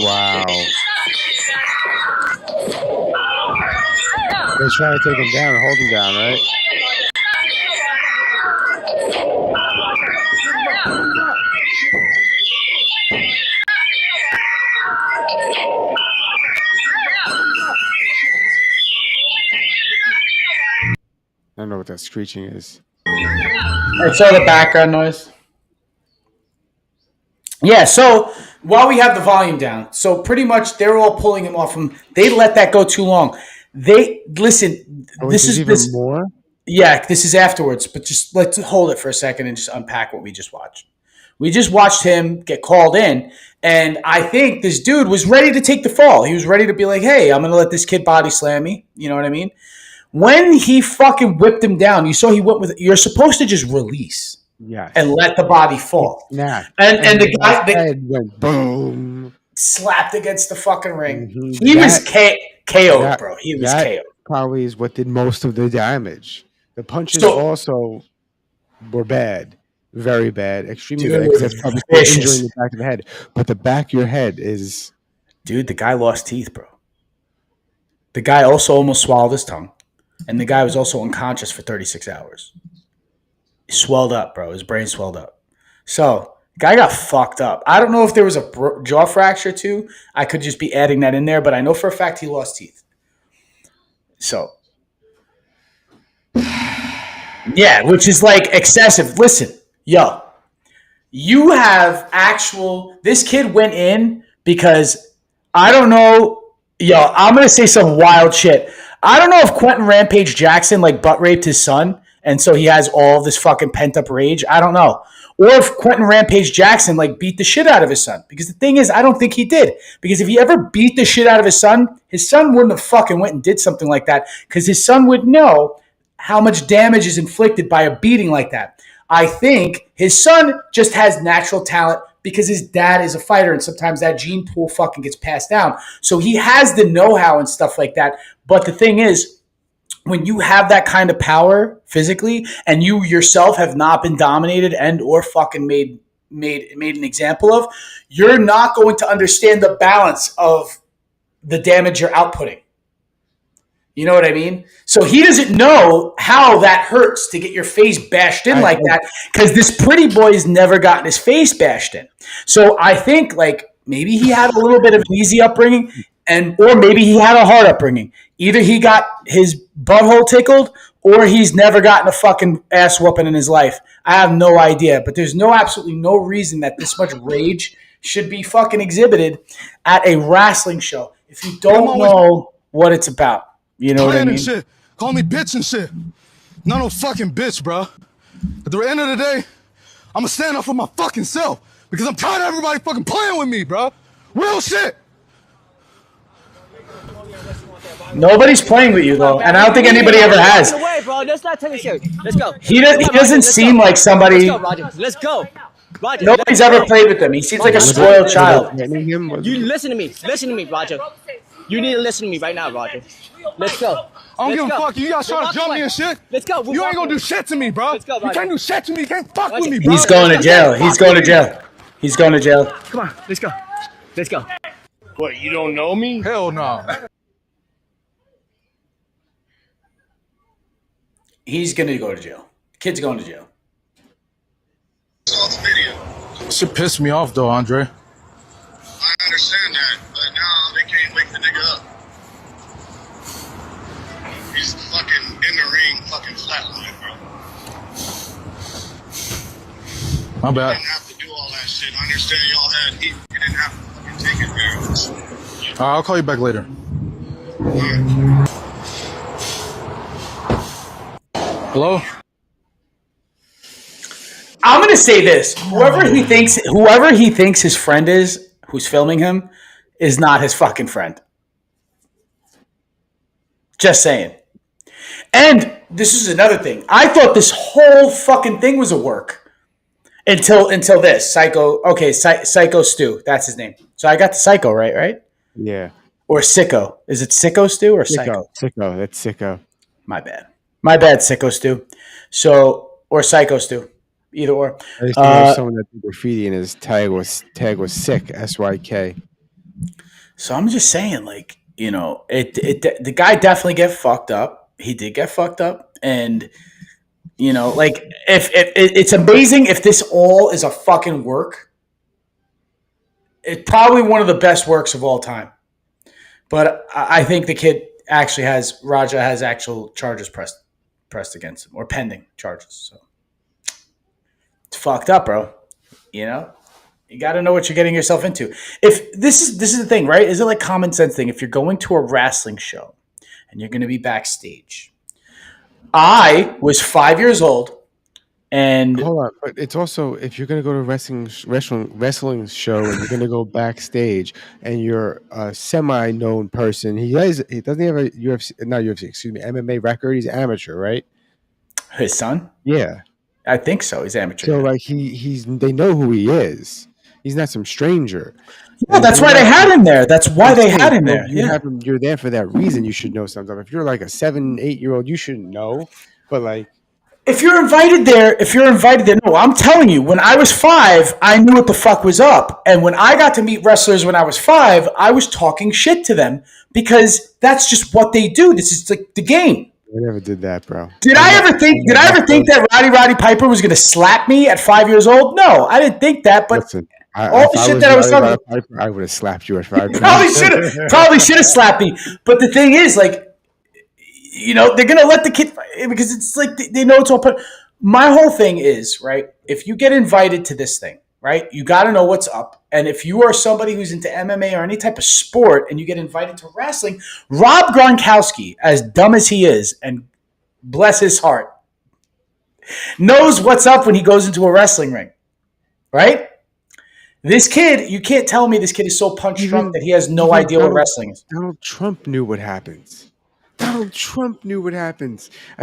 Wow. They're trying to take him down and hold him down, right? I don't know what that screeching is. It's all the background noise. Yeah, so while we have the volume down, so pretty much they're all pulling him off him. They let that go too long. They listen. This is even more. Yeah, this is afterwards. But just let's hold it for a second and just unpack what we just watched. We just watched him get called in, and I think this dude was ready to take the fall. He was ready to be like, "Hey, I'm gonna let this kid body slam me." You know what I mean? When he fucking whipped him down, you saw he went with. You're supposed to just release. Yes. And let the body fall. Yeah. And the guy head went boom. Slapped against the fucking ring. Mm-hmm. He was KO'd, bro. He was KO'd. Probably is what did most of the damage. The punches also were bad. Very bad. Extremely bad. Because that's probably injuring the back of the head. But the back of your head is... Dude, the guy lost teeth, bro. The guy also almost swallowed his tongue. And the guy was also unconscious for 36 hours. He swelled up, bro. His brain swelled up. So, guy got fucked up. I don't know if there was a jaw fracture too. I could just be adding that in there, but I know for a fact he lost teeth. So, yeah, which is like excessive. Listen, yo, you have this kid went in because I don't know, yo, I'm going to say some wild shit. I don't know if Quentin Rampage Jackson like butt raped his son. And so he has all this fucking pent up rage. I don't know. Or if Quentin Rampage Jackson like beat the shit out of his son. Because the thing is, I don't think he did. Because if he ever beat the shit out of his son wouldn't have fucking went and did something like that. Because his son would know how much damage is inflicted by a beating like that. I think his son just has natural talent because his dad is a fighter. And sometimes that gene pool fucking gets passed down. So he has the know-how and stuff like that. But the thing is, when you have that kind of power physically and you yourself have not been dominated and or fucking made an example of, you're not going to understand the balance of the damage you're outputting. You know what I mean? So he doesn't know how that hurts to get your face bashed in like that because this pretty boy's never gotten his face bashed in. So I think like maybe he had a little bit of an easy upbringing. or maybe he had a hard upbringing. Either he got his butthole tickled, or he's never gotten a fucking ass whooping in his life. I have no idea, but there's absolutely no reason that this much rage should be fucking exhibited at a wrestling show if you don't know what it's about. You know what I mean? Shit. Call me bitch and shit. Not no fucking bitch, bro. At the end of the day, I'm gonna stand up for my fucking self because I'm tired of everybody fucking playing with me, bro. Real shit. Nobody's playing with you though, and I don't think anybody ever has. Let's not take it serious. Let's go. He doesn't seem like somebody. Let's go, Roger. Let's go. Roger, nobody's ever played with him. He seems like a spoiled child. You listen to me. Listen to me, Roger. You need to listen to me right now, Roger. Let's go. I don't give a fuck. You guys trying to jump me and shit. Let's go. You ain't gonna do shit to me, bro. Let's go, you can't do shit to me. You can't fuck with me, bro. He's going to jail. He's going to jail. He's going to jail. Come on. Let's go. Let's go. What, you don't know me? Hell no. He's going to go to jail. Kid's going to jail. Shit pissed me off, though, Andre. I understand that, but now they can't wake the nigga up. He's fucking in the ring, fucking flatline, bro. My bad. You didn't have to do all that shit. I understand y'all had heat. You didn't have to fucking take it there. I'll call you back later. Hello? I'm going to say this. Whoever he thinks his friend is, who's filming him, is not his fucking friend. Just saying. And this is another thing. I thought this whole fucking thing was a work until this. Psycho Stu. That's his name. So I got the Psycho right? Yeah. Or Sicko. Is it Sicko Stu or Psycho? Sicko. That's Sicko. My bad, Sicko Stu. So, or Psycho Stu. Either or. I used to know someone that did graffiti and his tag was sick, SYK. So I'm just saying, like, you know, the guy definitely get fucked up. He did get fucked up, and you know, like, if it's amazing if this all is a fucking work. It's probably one of the best works of all time. But I think the kid actually Raja has actual charges pressed against him, or pending charges. So it's fucked up, bro. You know, you got to know what you're getting yourself into. If this is the thing, right? Is it like common sense thing? If you're going to a wrestling show and you're going to be backstage, I was 5 years old, and hold on, but it's also if you're going to go to a wrestling show and you're going to go backstage and you're a semi-known person, he doesn't have a MMA record. He's amateur, right? His son? Yeah. I think so. He's amateur. So like they know who he is. He's not some stranger. Yeah, that's why they had him there. That's why they had him there. Yeah. You're there for that reason. You should know something. If you're like a 7-8-year-old, you shouldn't know. But like, if you're invited there, no, I'm telling you, when I was 5, I knew what the fuck was up. And when I got to meet wrestlers when I was 5, I was talking shit to them because that's just what they do. This is like the game. I never did that, bro. Did I ever think that Roddy Piper was going to slap me at 5 years old? No, I didn't think that. But listen, all the shit that I was talking about, I would have slapped you at 5. Probably should have slapped me. But the thing is, like, you know, they're going to let the kid, because it's like they know it's all put. My whole thing is, right, if you get invited to this thing, right, you got to know what's up. And if you are somebody who's into MMA or any type of sport and you get invited to wrestling, Rob Gronkowski, as dumb as he is, and bless his heart, knows what's up when he goes into a wrestling ring, right? This kid, you can't tell me this kid is so punch drunk that he has no idea what wrestling is. Donald Trump knew what happens. I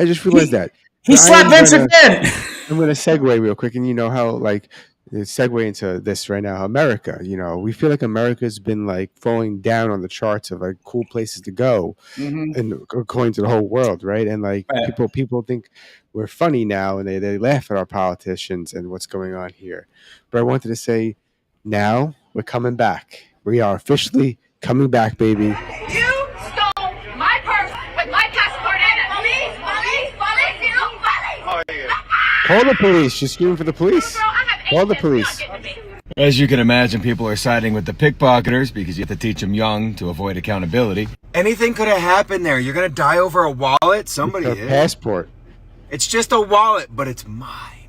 just realized that. He slapped Vince McMahon. I'm going to segue real quick, and you know how, like, segue into this right now. America, you know, we feel like America's been like falling down on the charts of like cool places to go, and according to the whole world, right? And like people think we're funny now, and they laugh at our politicians and what's going on here. But I wanted to say, now we're coming back. We are officially coming back, baby. You stole my purse with my passport in it. Police. Call the police. She's screaming for the police. Call the police. As you can imagine, people are siding with the pickpocketers because you have to teach them young to avoid accountability. Anything could have happened there. You're gonna die over a wallet? Somebody It's is. a passport. It's just a wallet, but it's mine.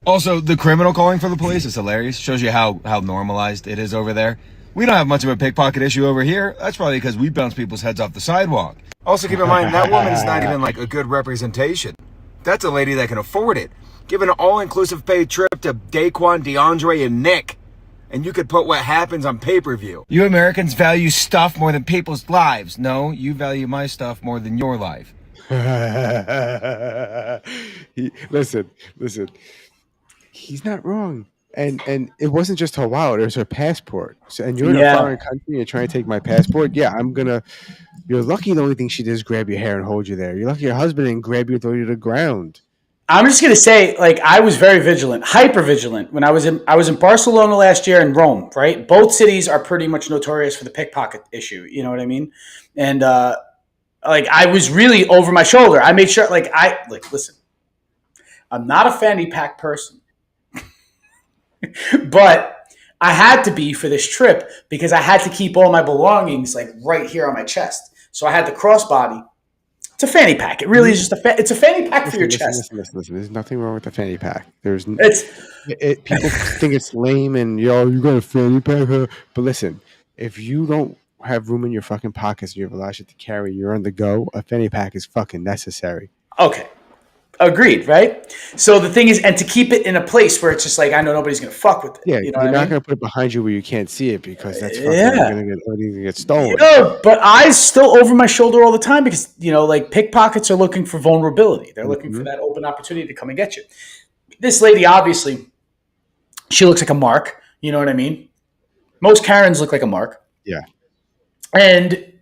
Also, the criminal calling for the police is hilarious. Shows you how normalized it is over there. We don't have much of a pickpocket issue over here. That's probably because we bounce people's heads off the sidewalk. Also, keep in mind, that woman's not even like a good representation. That's a lady that can afford it. Give an all-inclusive paid trip to Daquan, DeAndre, and Nick. And you could put what happens on pay-per-view. You Americans value stuff more than people's lives. No, you value my stuff more than your life. Listen. He's not wrong. And it wasn't just her wallet, it was her passport. So, and you're in a foreign country and you're trying to take my passport. Yeah, you're lucky the only thing she did is grab your hair and hold you there. You're lucky your husband didn't grab you and throw you to the ground. I'm just gonna say, like, I was very vigilant, hyper vigilant when I was in Barcelona last year and Rome, right? Both cities are pretty much notorious for the pickpocket issue. You know what I mean? And I was really over my shoulder. I made sure, listen, I'm not a fanny pack person, but I had to be for this trip because I had to keep all my belongings like right here on my chest. So I had the crossbody. It's a fanny pack. It really is just it's a fanny pack for your chest. Listen. There's nothing wrong with the fanny pack. People think it's lame and you got a fanny pack, huh? But listen, if you don't have room in your fucking pockets and you have a lot of shit to carry, you're on the go, a fanny pack is fucking necessary. Okay. Agreed, right? So the thing is, and to keep it in a place where it's just like, I know nobody's going to fuck with it. Yeah, you know you're not going to put it behind you where you can't see it because that's fucking going to get stolen. But I still over my shoulder all the time because, pickpockets are looking for vulnerability. They're looking for that open opportunity to come and get you. This lady, obviously, she looks like a mark. You know what I mean? Most Karens look like a mark. Yeah. And,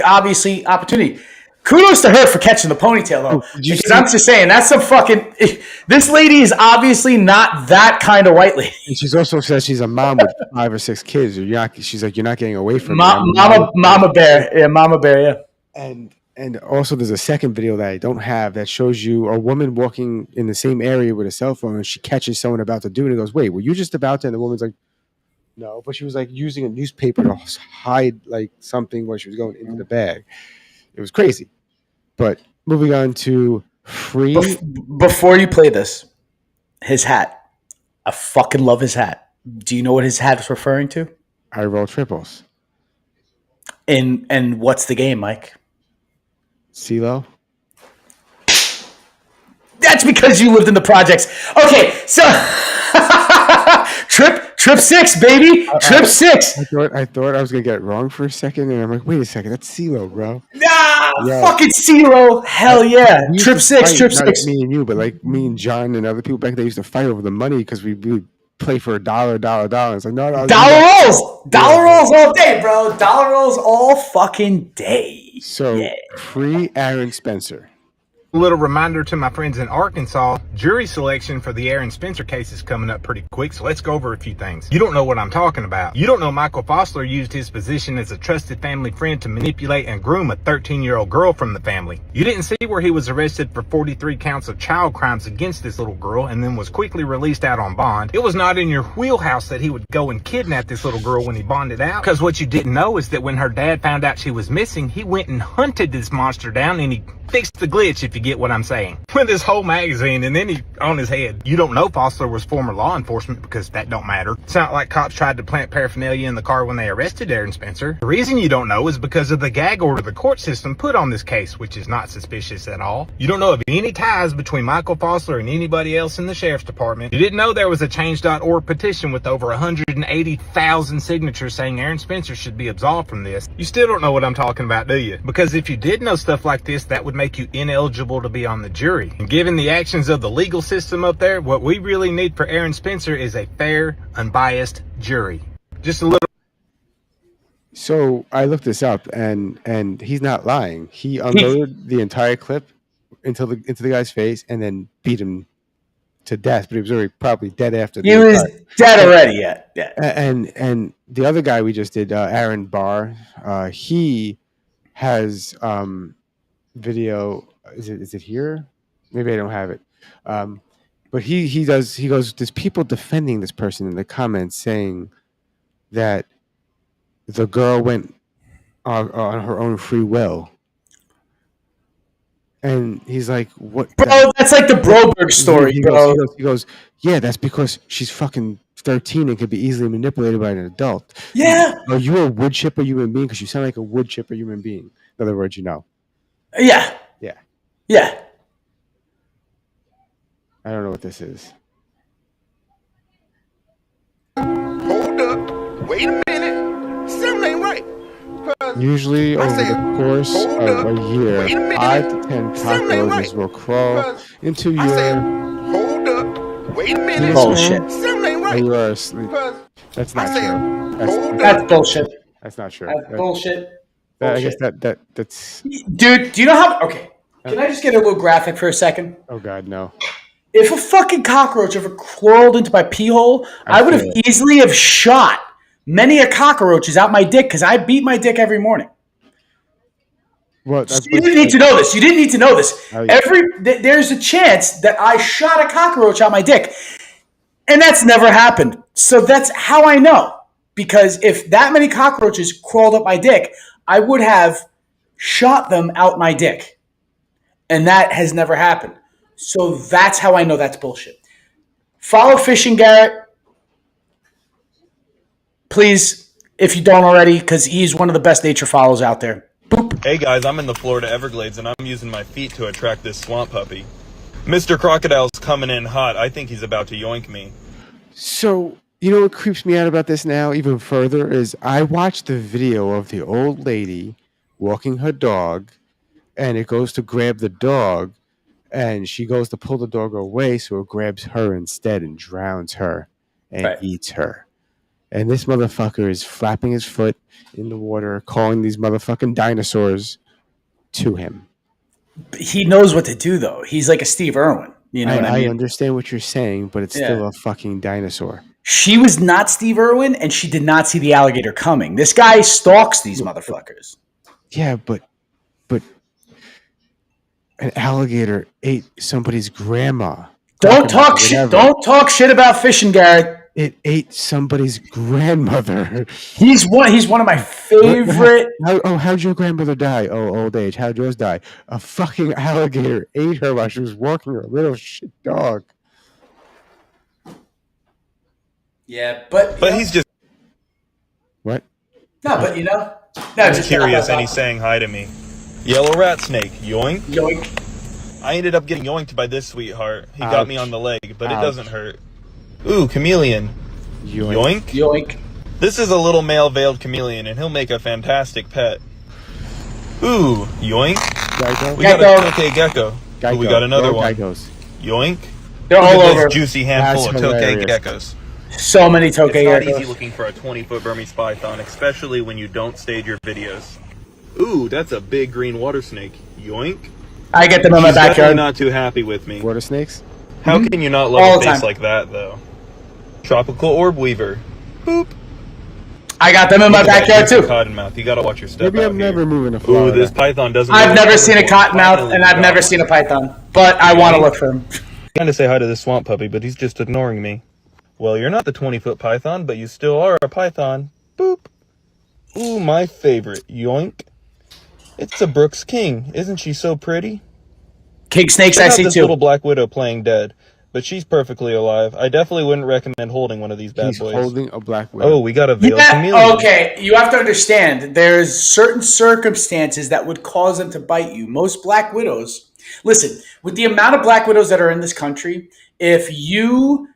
obviously, opportunity. Kudos to her for catching the ponytail, though. Because I'm just saying, that's some fucking... This lady is obviously not that kind of white lady. And she's also said she's a mom with 5 or 6 kids. She's like, you're not getting away from me. Mama bear. Yeah, mama bear, yeah. And also there's a second video that I don't have that shows you a woman walking in the same area with a cell phone and she catches someone about to do it and goes, wait, were you just about to? And the woman's like, no. But she was like using a newspaper to hide like something while she was going into the bag. It was crazy. But moving on to free. Before you play this, his hat. I fucking love his hat. Do you know what his hat is referring to? I roll triples. And what's the game, Mike? CeeLo? That's because you lived in the projects. Okay, so Trip 6, baby. Trip 6. I thought I was gonna get it wrong for a second, and I'm like, wait a second, that's CeeLo, bro. Fucking CeeLo. Hell yeah. Trip 6. Not me and you, but like me and John and other people back there used to fight over the money because we would play for $1. It's like no. Dollar rolls all day, bro. Dollar rolls all fucking day. So free Aaron Spencer. A little reminder to my friends in Arkansas, jury selection for the Aaron Spencer case is coming up pretty quick, so let's go over a few things. You don't know what I'm talking about. You don't know Michael Fossler used his position as a trusted family friend to manipulate and groom a 13-year-old girl from the family. You didn't see where he was arrested for 43 counts of child crimes against this little girl and then was quickly released out on bond. It was not in your wheelhouse that he would go and kidnap this little girl when he bonded out, because what you didn't know is that when her dad found out she was missing, he went and hunted this monster down and he fixed the glitch, if you get what I'm saying. With this whole magazine and then he on his head. You don't know Fossler was former law enforcement because that don't matter. It's not like cops tried to plant paraphernalia in the car when they arrested Aaron Spencer. The reason you don't know is because of the gag order the court system put on this case, which is not suspicious at all. You don't know of any ties between Michael Fossler and anybody else in the sheriff's department. You didn't know there was a change.org petition with over 180,000 signatures saying Aaron Spencer should be absolved from this. You still don't know what I'm talking about, do you? Because if you did know stuff like this, that would make you ineligible to be on the jury. And given the actions of the legal system up there, what we really need for Aaron Spencer is a fair, unbiased jury. Just a little. So I looked this up, and he's not lying. He unloaded the entire clip into the guy's face, and then beat him to death. But he was already probably dead after. He was dead already. Yeah. And the other guy we just did, Aaron Barr, he has video. Is it here? Maybe I don't have it. But he goes, there's people defending this person in the comments saying that the girl went on her own free will. And he's like, "What, bro? That's like the Broberg story, bro." He goes, "Yeah, that's because she's fucking 13 and could be easily manipulated by an adult." Yeah. Are you a wood chipper human being? Because you sound like a wood chipper human being. In other words, Yeah. Yeah. Yeah. I don't know what this is. Hold up. Wait a minute. Something ain't right. Usually over the course of a year, 5 to 10 cockroaches will crawl into your... Hold up. Wait a minute. Bullshit. Something ain't right. You are asleep. That's not true. That's bullshit. That's not true. That's bullshit. I guess that's... Dude, do you know how... Okay. Can I just get a little graphic for a second? Oh, God, no. If a fucking cockroach ever crawled into my pee hole, I would have easily have shot many a cockroaches out my dick because I beat my dick every morning. Well, so you didn't need to know this. You didn't need to know this. Oh, yeah. There's a chance that I shot a cockroach out my dick, and that's never happened. So that's how I know. Because if that many cockroaches crawled up my dick, I would have shot them out my dick. And that has never happened. So that's how I know that's bullshit. Follow Fishing Garrett. Please, if you don't already, because he's one of the best nature follows out there. Boop. Hey guys, I'm in the Florida Everglades and I'm using my feet to attract this swamp puppy. Mr. Crocodile's coming in hot. I think he's about to yoink me. So, you know what creeps me out about this now even further is I watched the video of the old lady walking her dog, and it goes to grab the dog, and she goes to pull the dog away, so it grabs her instead and drowns her and eats her. And this motherfucker is flapping his foot in the water, calling these motherfucking dinosaurs to him. He knows what to do, though. He's like a Steve Irwin. You know what I mean? I understand what you're saying, but it's still a fucking dinosaur. She was not Steve Irwin, and she did not see the alligator coming. This guy stalks these motherfuckers. Yeah, but an alligator ate somebody's grandma. Don't talk shit. Don't talk shit about Fishing Garrett. It ate somebody's grandmother. He's one of my favorite. How'd your grandmother die? Oh, old age. How'd yours die? A fucking alligator ate her while she was walking her little shit dog. Yeah, but he's just... What? No, but you know... I'm curious and he's saying hi to me. Yellow rat snake. Yoink. Yoink. I ended up getting yoinked by this sweetheart. He got me on the leg, but it doesn't hurt. Ooh, chameleon. Yoink. Yoink. This is a little male veiled chameleon, and he'll make a fantastic pet. Ooh, yoink. Gecko. We got a tokay gecko. Ooh, we got another one. Geckos. Yoink. They're all Look at over. this juicy handful of tokay geckos. So many tokay geckos. It's not easy looking for a 20-foot Burmese python, especially when you don't stage your videos. Ooh, that's a big green water snake. Yoink. I get them in my She's definitely backyard. not too happy with me. Water snakes? How can you not love a face like that, though? Tropical orb weaver. Boop. I got them in my backyard too. Cottonmouth. You gotta watch your step. Maybe I'm never moving to Florida. Ooh, this python doesn't. I've never seen a cottonmouth, and I've never seen a python, but I want to look for him. I'm trying to say hi to this swamp puppy, but he's just ignoring me. Well, you're not the 20-foot python, but you still are a python. Boop. Ooh, my favorite. Yoink. It's a Brooks King. Isn't she so pretty? King snakes Check I out see this too. little black widow playing dead, but she's perfectly alive. I definitely wouldn't recommend holding one of these bad boys. Holding a black widow. Oh, we got a veiled chameleon. Okay, you have to understand, there's certain circumstances that would cause them to bite you. Most black widows, listen, with the amount of black widows that are in this country, if you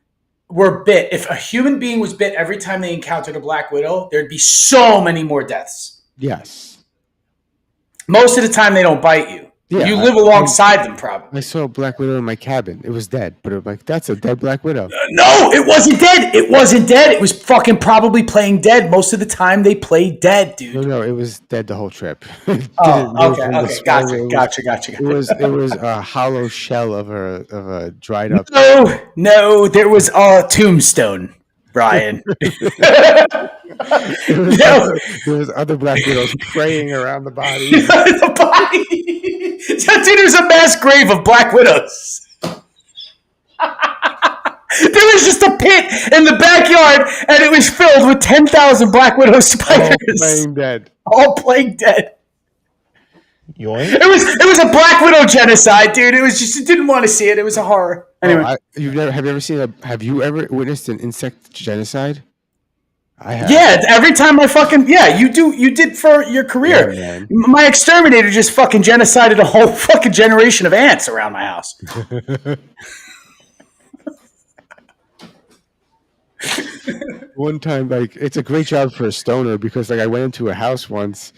were bit, if a human being was bit every time they encountered a black widow, there'd be so many more deaths. Yes. Most of the time, they don't bite you. Yeah, you live alongside them, probably. I saw a black widow in my cabin. It was dead, but I'm like, that's a dead black widow. No, it wasn't dead. It wasn't dead. It was fucking probably playing dead. Most of the time, they play dead, dude. No, it was dead the whole trip. Oh, okay, gotcha. It was a hollow shell of a dried up. No, there was a tombstone, Brian. There was other black widows praying around the body. The body. Dude, there's a mass grave of black widows. There was just a pit in the backyard, and it was filled with 10,000 Black Widow spiders. All playing dead. All playing dead. Yoink. It was a Black Widow genocide, dude. It was just, you didn't want to see it. It was a horror. Anyway. Have you ever witnessed an insect genocide? I have. Yeah, every time you did for your career. Yeah, my exterminator just fucking genocided a whole fucking generation of ants around my house. One time, like, it's a great job for a stoner because, like, I went into a house once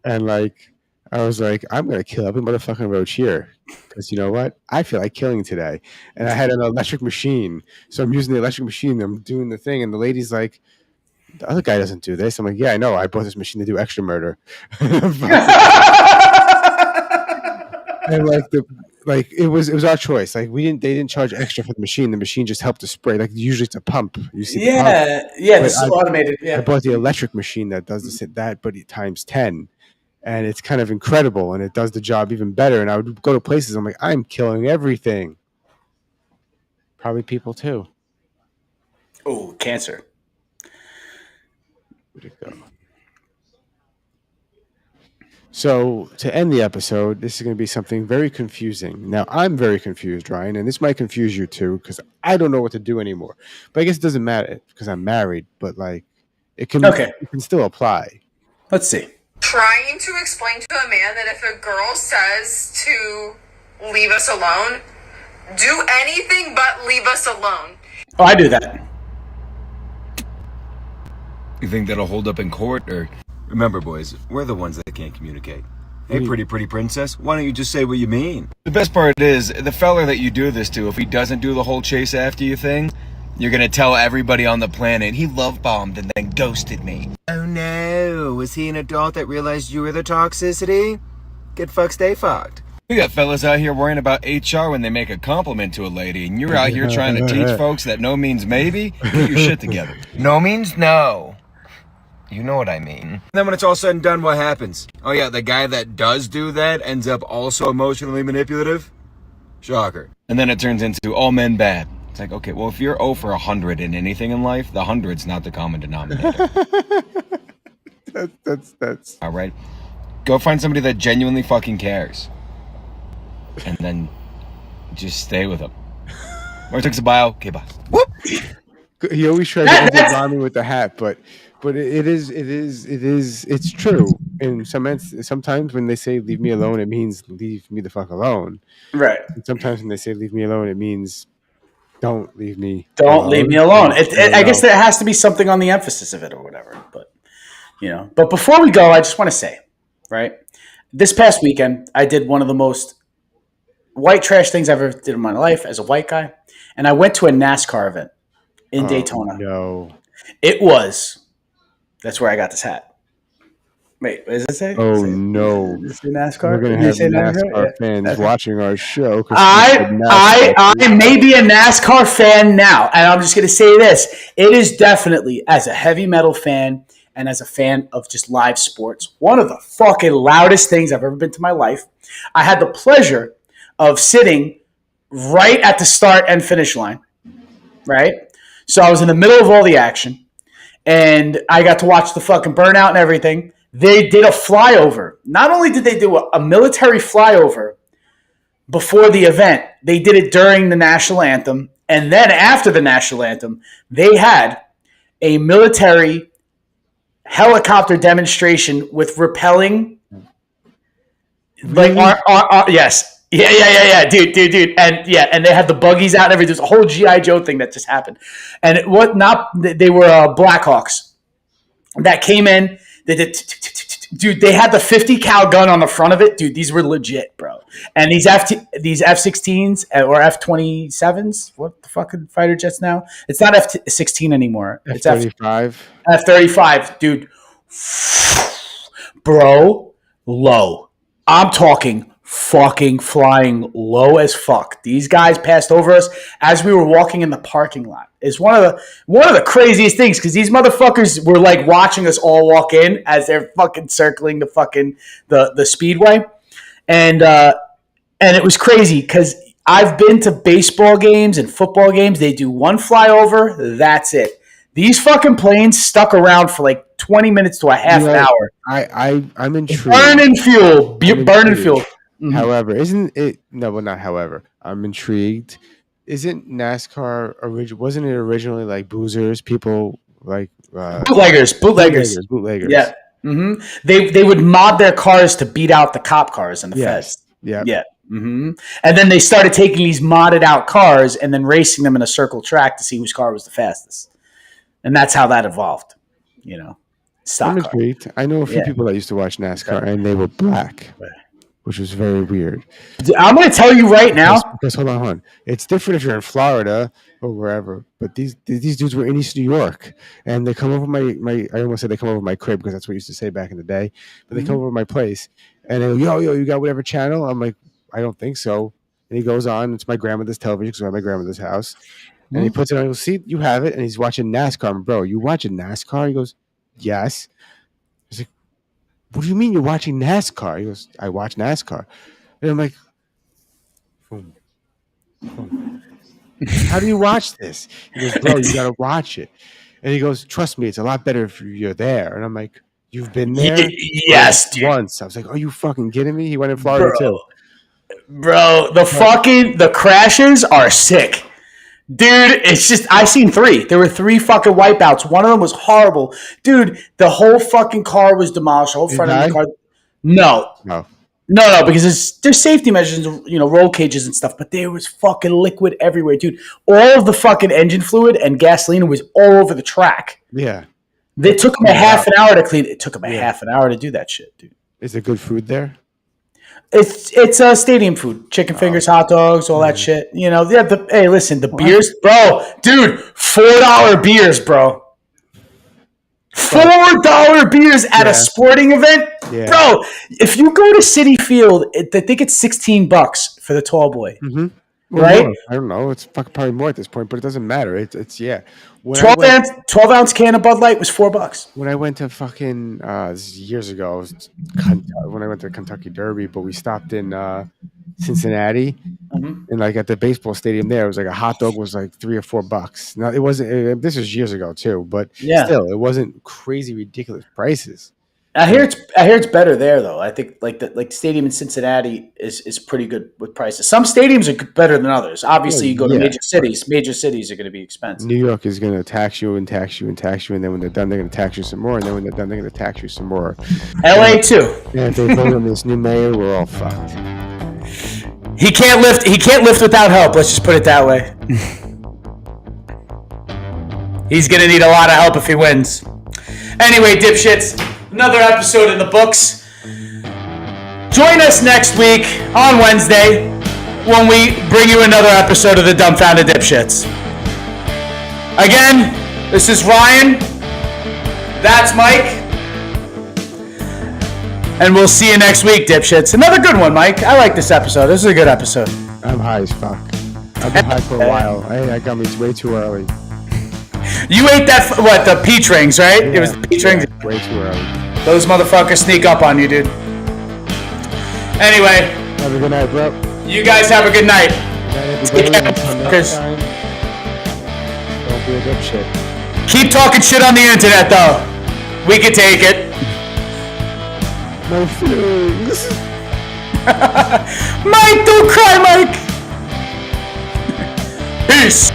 and, like, I was like, I'm going to kill every motherfucking roach here because you know what? I feel like killing today. And I had an electric machine. So I'm using the electric machine. I'm doing the thing. And the lady's like, the other guy doesn't do this. I'm like, yeah, I know. I bought this machine to do extra murder. And it was our choice. Like they didn't charge extra for the machine. The machine just helped to spray. Like usually it's a pump. You see the pump. This is automated. Yeah. I bought the electric machine that does that, but it times 10. And it's kind of incredible, and it does the job even better. And I would go to places, I'm like, I'm killing everything. Probably people too. Oh, cancer. Where'd it go? So to end the episode, this is going to be something very confusing. Now, I'm very confused, Ryan, and this might confuse you too, because I don't know what to do anymore. But I guess it doesn't matter because I'm married, but like it can still apply. Let's see. Trying to explain to a man that if a girl says to leave us alone, do anything but leave us alone. Oh, I do that. You think that'll hold up in court? Or remember, boys, we're the ones that can't communicate. Hey, pretty princess, why don't you just say what you mean? The best part is, the fella that you do this to, if he doesn't do the whole chase after you thing, you're gonna tell everybody on the planet he love bombed and then ghosted me. Oh no, was he an adult that realized you were the toxicity? Get fucked, stay fucked. We got fellas out here worrying about HR when they make a compliment to a lady, and you're out here trying to teach folks that no means maybe. Get your shit together. No means no. You know what I mean. And then when it's all said and done, what happens? Oh yeah, the guy that does do that ends up also emotionally manipulative? Shocker. And then it turns into all men bad. It's like, okay, well, if you're 0 for 100 in anything in life, the 100's not the common denominator. That's all right. Go find somebody that genuinely fucking cares, and then just stay with them. Or it takes a bio. Okay, bye. Whoop. He always tries to overrhyme me with the hat, but it's true. And sometimes when they say leave me alone, it means leave me the fuck alone. Right. And sometimes when they say leave me alone, it means don't leave me. Don't leave me alone. I guess there has to be something on the emphasis of it or whatever. But But before we go, I just want to say, right? This past weekend, I did one of the most white trash things I've ever did in my life as a white guy, and I went to a NASCAR event in Daytona. No. That's where I got this hat. Wait, what does it say? Oh, no. Is it NASCAR? We're going to have NASCAR fans watching our show. I may be a NASCAR fan now, and I'm just going to say this. It is definitely, as a heavy metal fan and as a fan of just live sports, one of the fucking loudest things I've ever been to my life. I had the pleasure of sitting right at the start and finish line, right? So I was in the middle of all the action, and I got to watch the fucking burnout and everything. They did a flyover. Not only did they do a military flyover before the event, they did it during the national anthem. And then after the national anthem, they had a military helicopter demonstration with rappelling. Yes. Yeah, dude. And they had the buggies out and everything. There's a whole G.I. Joe thing that just happened. And they were Blackhawks that came in. They did, dude. They had the 50 cal gun on the front of it, dude. These were legit, bro. And these F-16s or F-27s, what the fucking fighter jets now? It's not F-16 anymore. It's F-35. F-35, dude. Bro, low. I'm talking fucking flying low as fuck. These guys passed over us as we were walking in the parking lot. It's one of the craziest things because these motherfuckers were like watching us all walk in as they're fucking circling the fucking the speedway, and it was crazy because I've been to baseball games and football games. They do one flyover. That's it. These fucking planes stuck around for like 20 minutes to a half an hour. I'm intrigued. Burning fuel. Burning fuel. Mm-hmm. However, isn't it? No, well, not however. I'm intrigued. Isn't NASCAR wasn't it originally like boozers? People like bootleggers. Yeah. Mm-hmm. They would mod their cars to beat out the cop cars and the feds. Yeah. Yeah. Mm-hmm. And then they started taking these modded out cars and then racing them in a circle track to see whose car was the fastest. And that's how that evolved, you know. I'm intrigued. I know a few people that used to watch NASCAR, and they were black, which was very weird. I'm going to tell you right now. Because hold on. It's different if you're in Florida or wherever, but these dudes were in East New York, and they come over my I almost said they come over my crib because that's what we used to say back in the day, but they come over my place, and they go, yo, you got whatever channel? I'm like, I don't think so. And he goes on, it's my grandmother's television because we're at my grandmother's house. And he puts it on, he goes, see, you have it. And he's watching NASCAR. I'm, bro, you watching NASCAR? He goes, yes. He's like, what do you mean you're watching NASCAR? He goes, I watch NASCAR. And I'm like, boom. How do you watch this? He goes, bro, you got to watch it. And he goes, trust me, it's a lot better if you're there. And I'm like, you've been there? Yes, dude. Once. I was like, are you fucking kidding me? He went in Florida too. Bro, the crashes are sick. Dude, it's just, I've seen 3. There were 3 fucking wipeouts. One of them was horrible. Dude, the whole fucking car was demolished. The whole front of the car. No, because there's safety measures, you know, roll cages and stuff, but there was fucking liquid everywhere, dude. All of the fucking engine fluid and gasoline was all over the track. Yeah. They took them a half an hour to clean it. It took them a half an hour to do that shit, dude. Is there good food there? It's stadium food, chicken fingers, hot dogs, all that shit. You know, hey, listen, the beers, bro, dude, $4 beers, bro. $4 beers at a sporting event, bro. If you go to Citi Field, I think it's $16 for the tall boy. Mm-hmm. Right? More. I don't know. It's probably more at this point, but it doesn't matter. It's 12 ounce can of Bud Light was $4. When I went to fucking this is years ago, when I went to Kentucky Derby, but we stopped in Cincinnati, and like at the baseball stadium there, it was like a hot dog was like $3 or $4. Now it wasn't. This was years ago too, but still, it wasn't crazy ridiculous prices. I hear it's better there though. I think like the stadium in Cincinnati is pretty good with prices. Some stadiums are better than others. Obviously, you go to major cities. Major cities are going to be expensive. New York is going to tax you and tax you and tax you, and then when they're done, they're going to tax you some more, and then when they're done, they're going to tax you some more. LA too. Yeah, if they vote on this new mayor, we're all fucked. He can't lift without help. Let's just put it that way. He's going to need a lot of help if he wins. Anyway, dipshits. Another episode in the books. Join us next week on Wednesday when we bring you another episode of the Dumbfounded Dipshits. Again, this is Ryan. That's Mike. And we'll see you next week, dipshits. Another good one, Mike. I like this episode. This is a good episode. I'm high as fuck. I've been high for a while. I got me way too early. You ate the peach rings, right? Yeah, it was the peach rings. Way too early. Those motherfuckers sneak up on you, dude. Anyway. Have a good night, bro. You guys have a good night. Take care, motherfuckers. Don't be a dipshit. Keep talking shit on the internet, though. We can take it. My feelings. Mike, don't cry, Mike. Peace.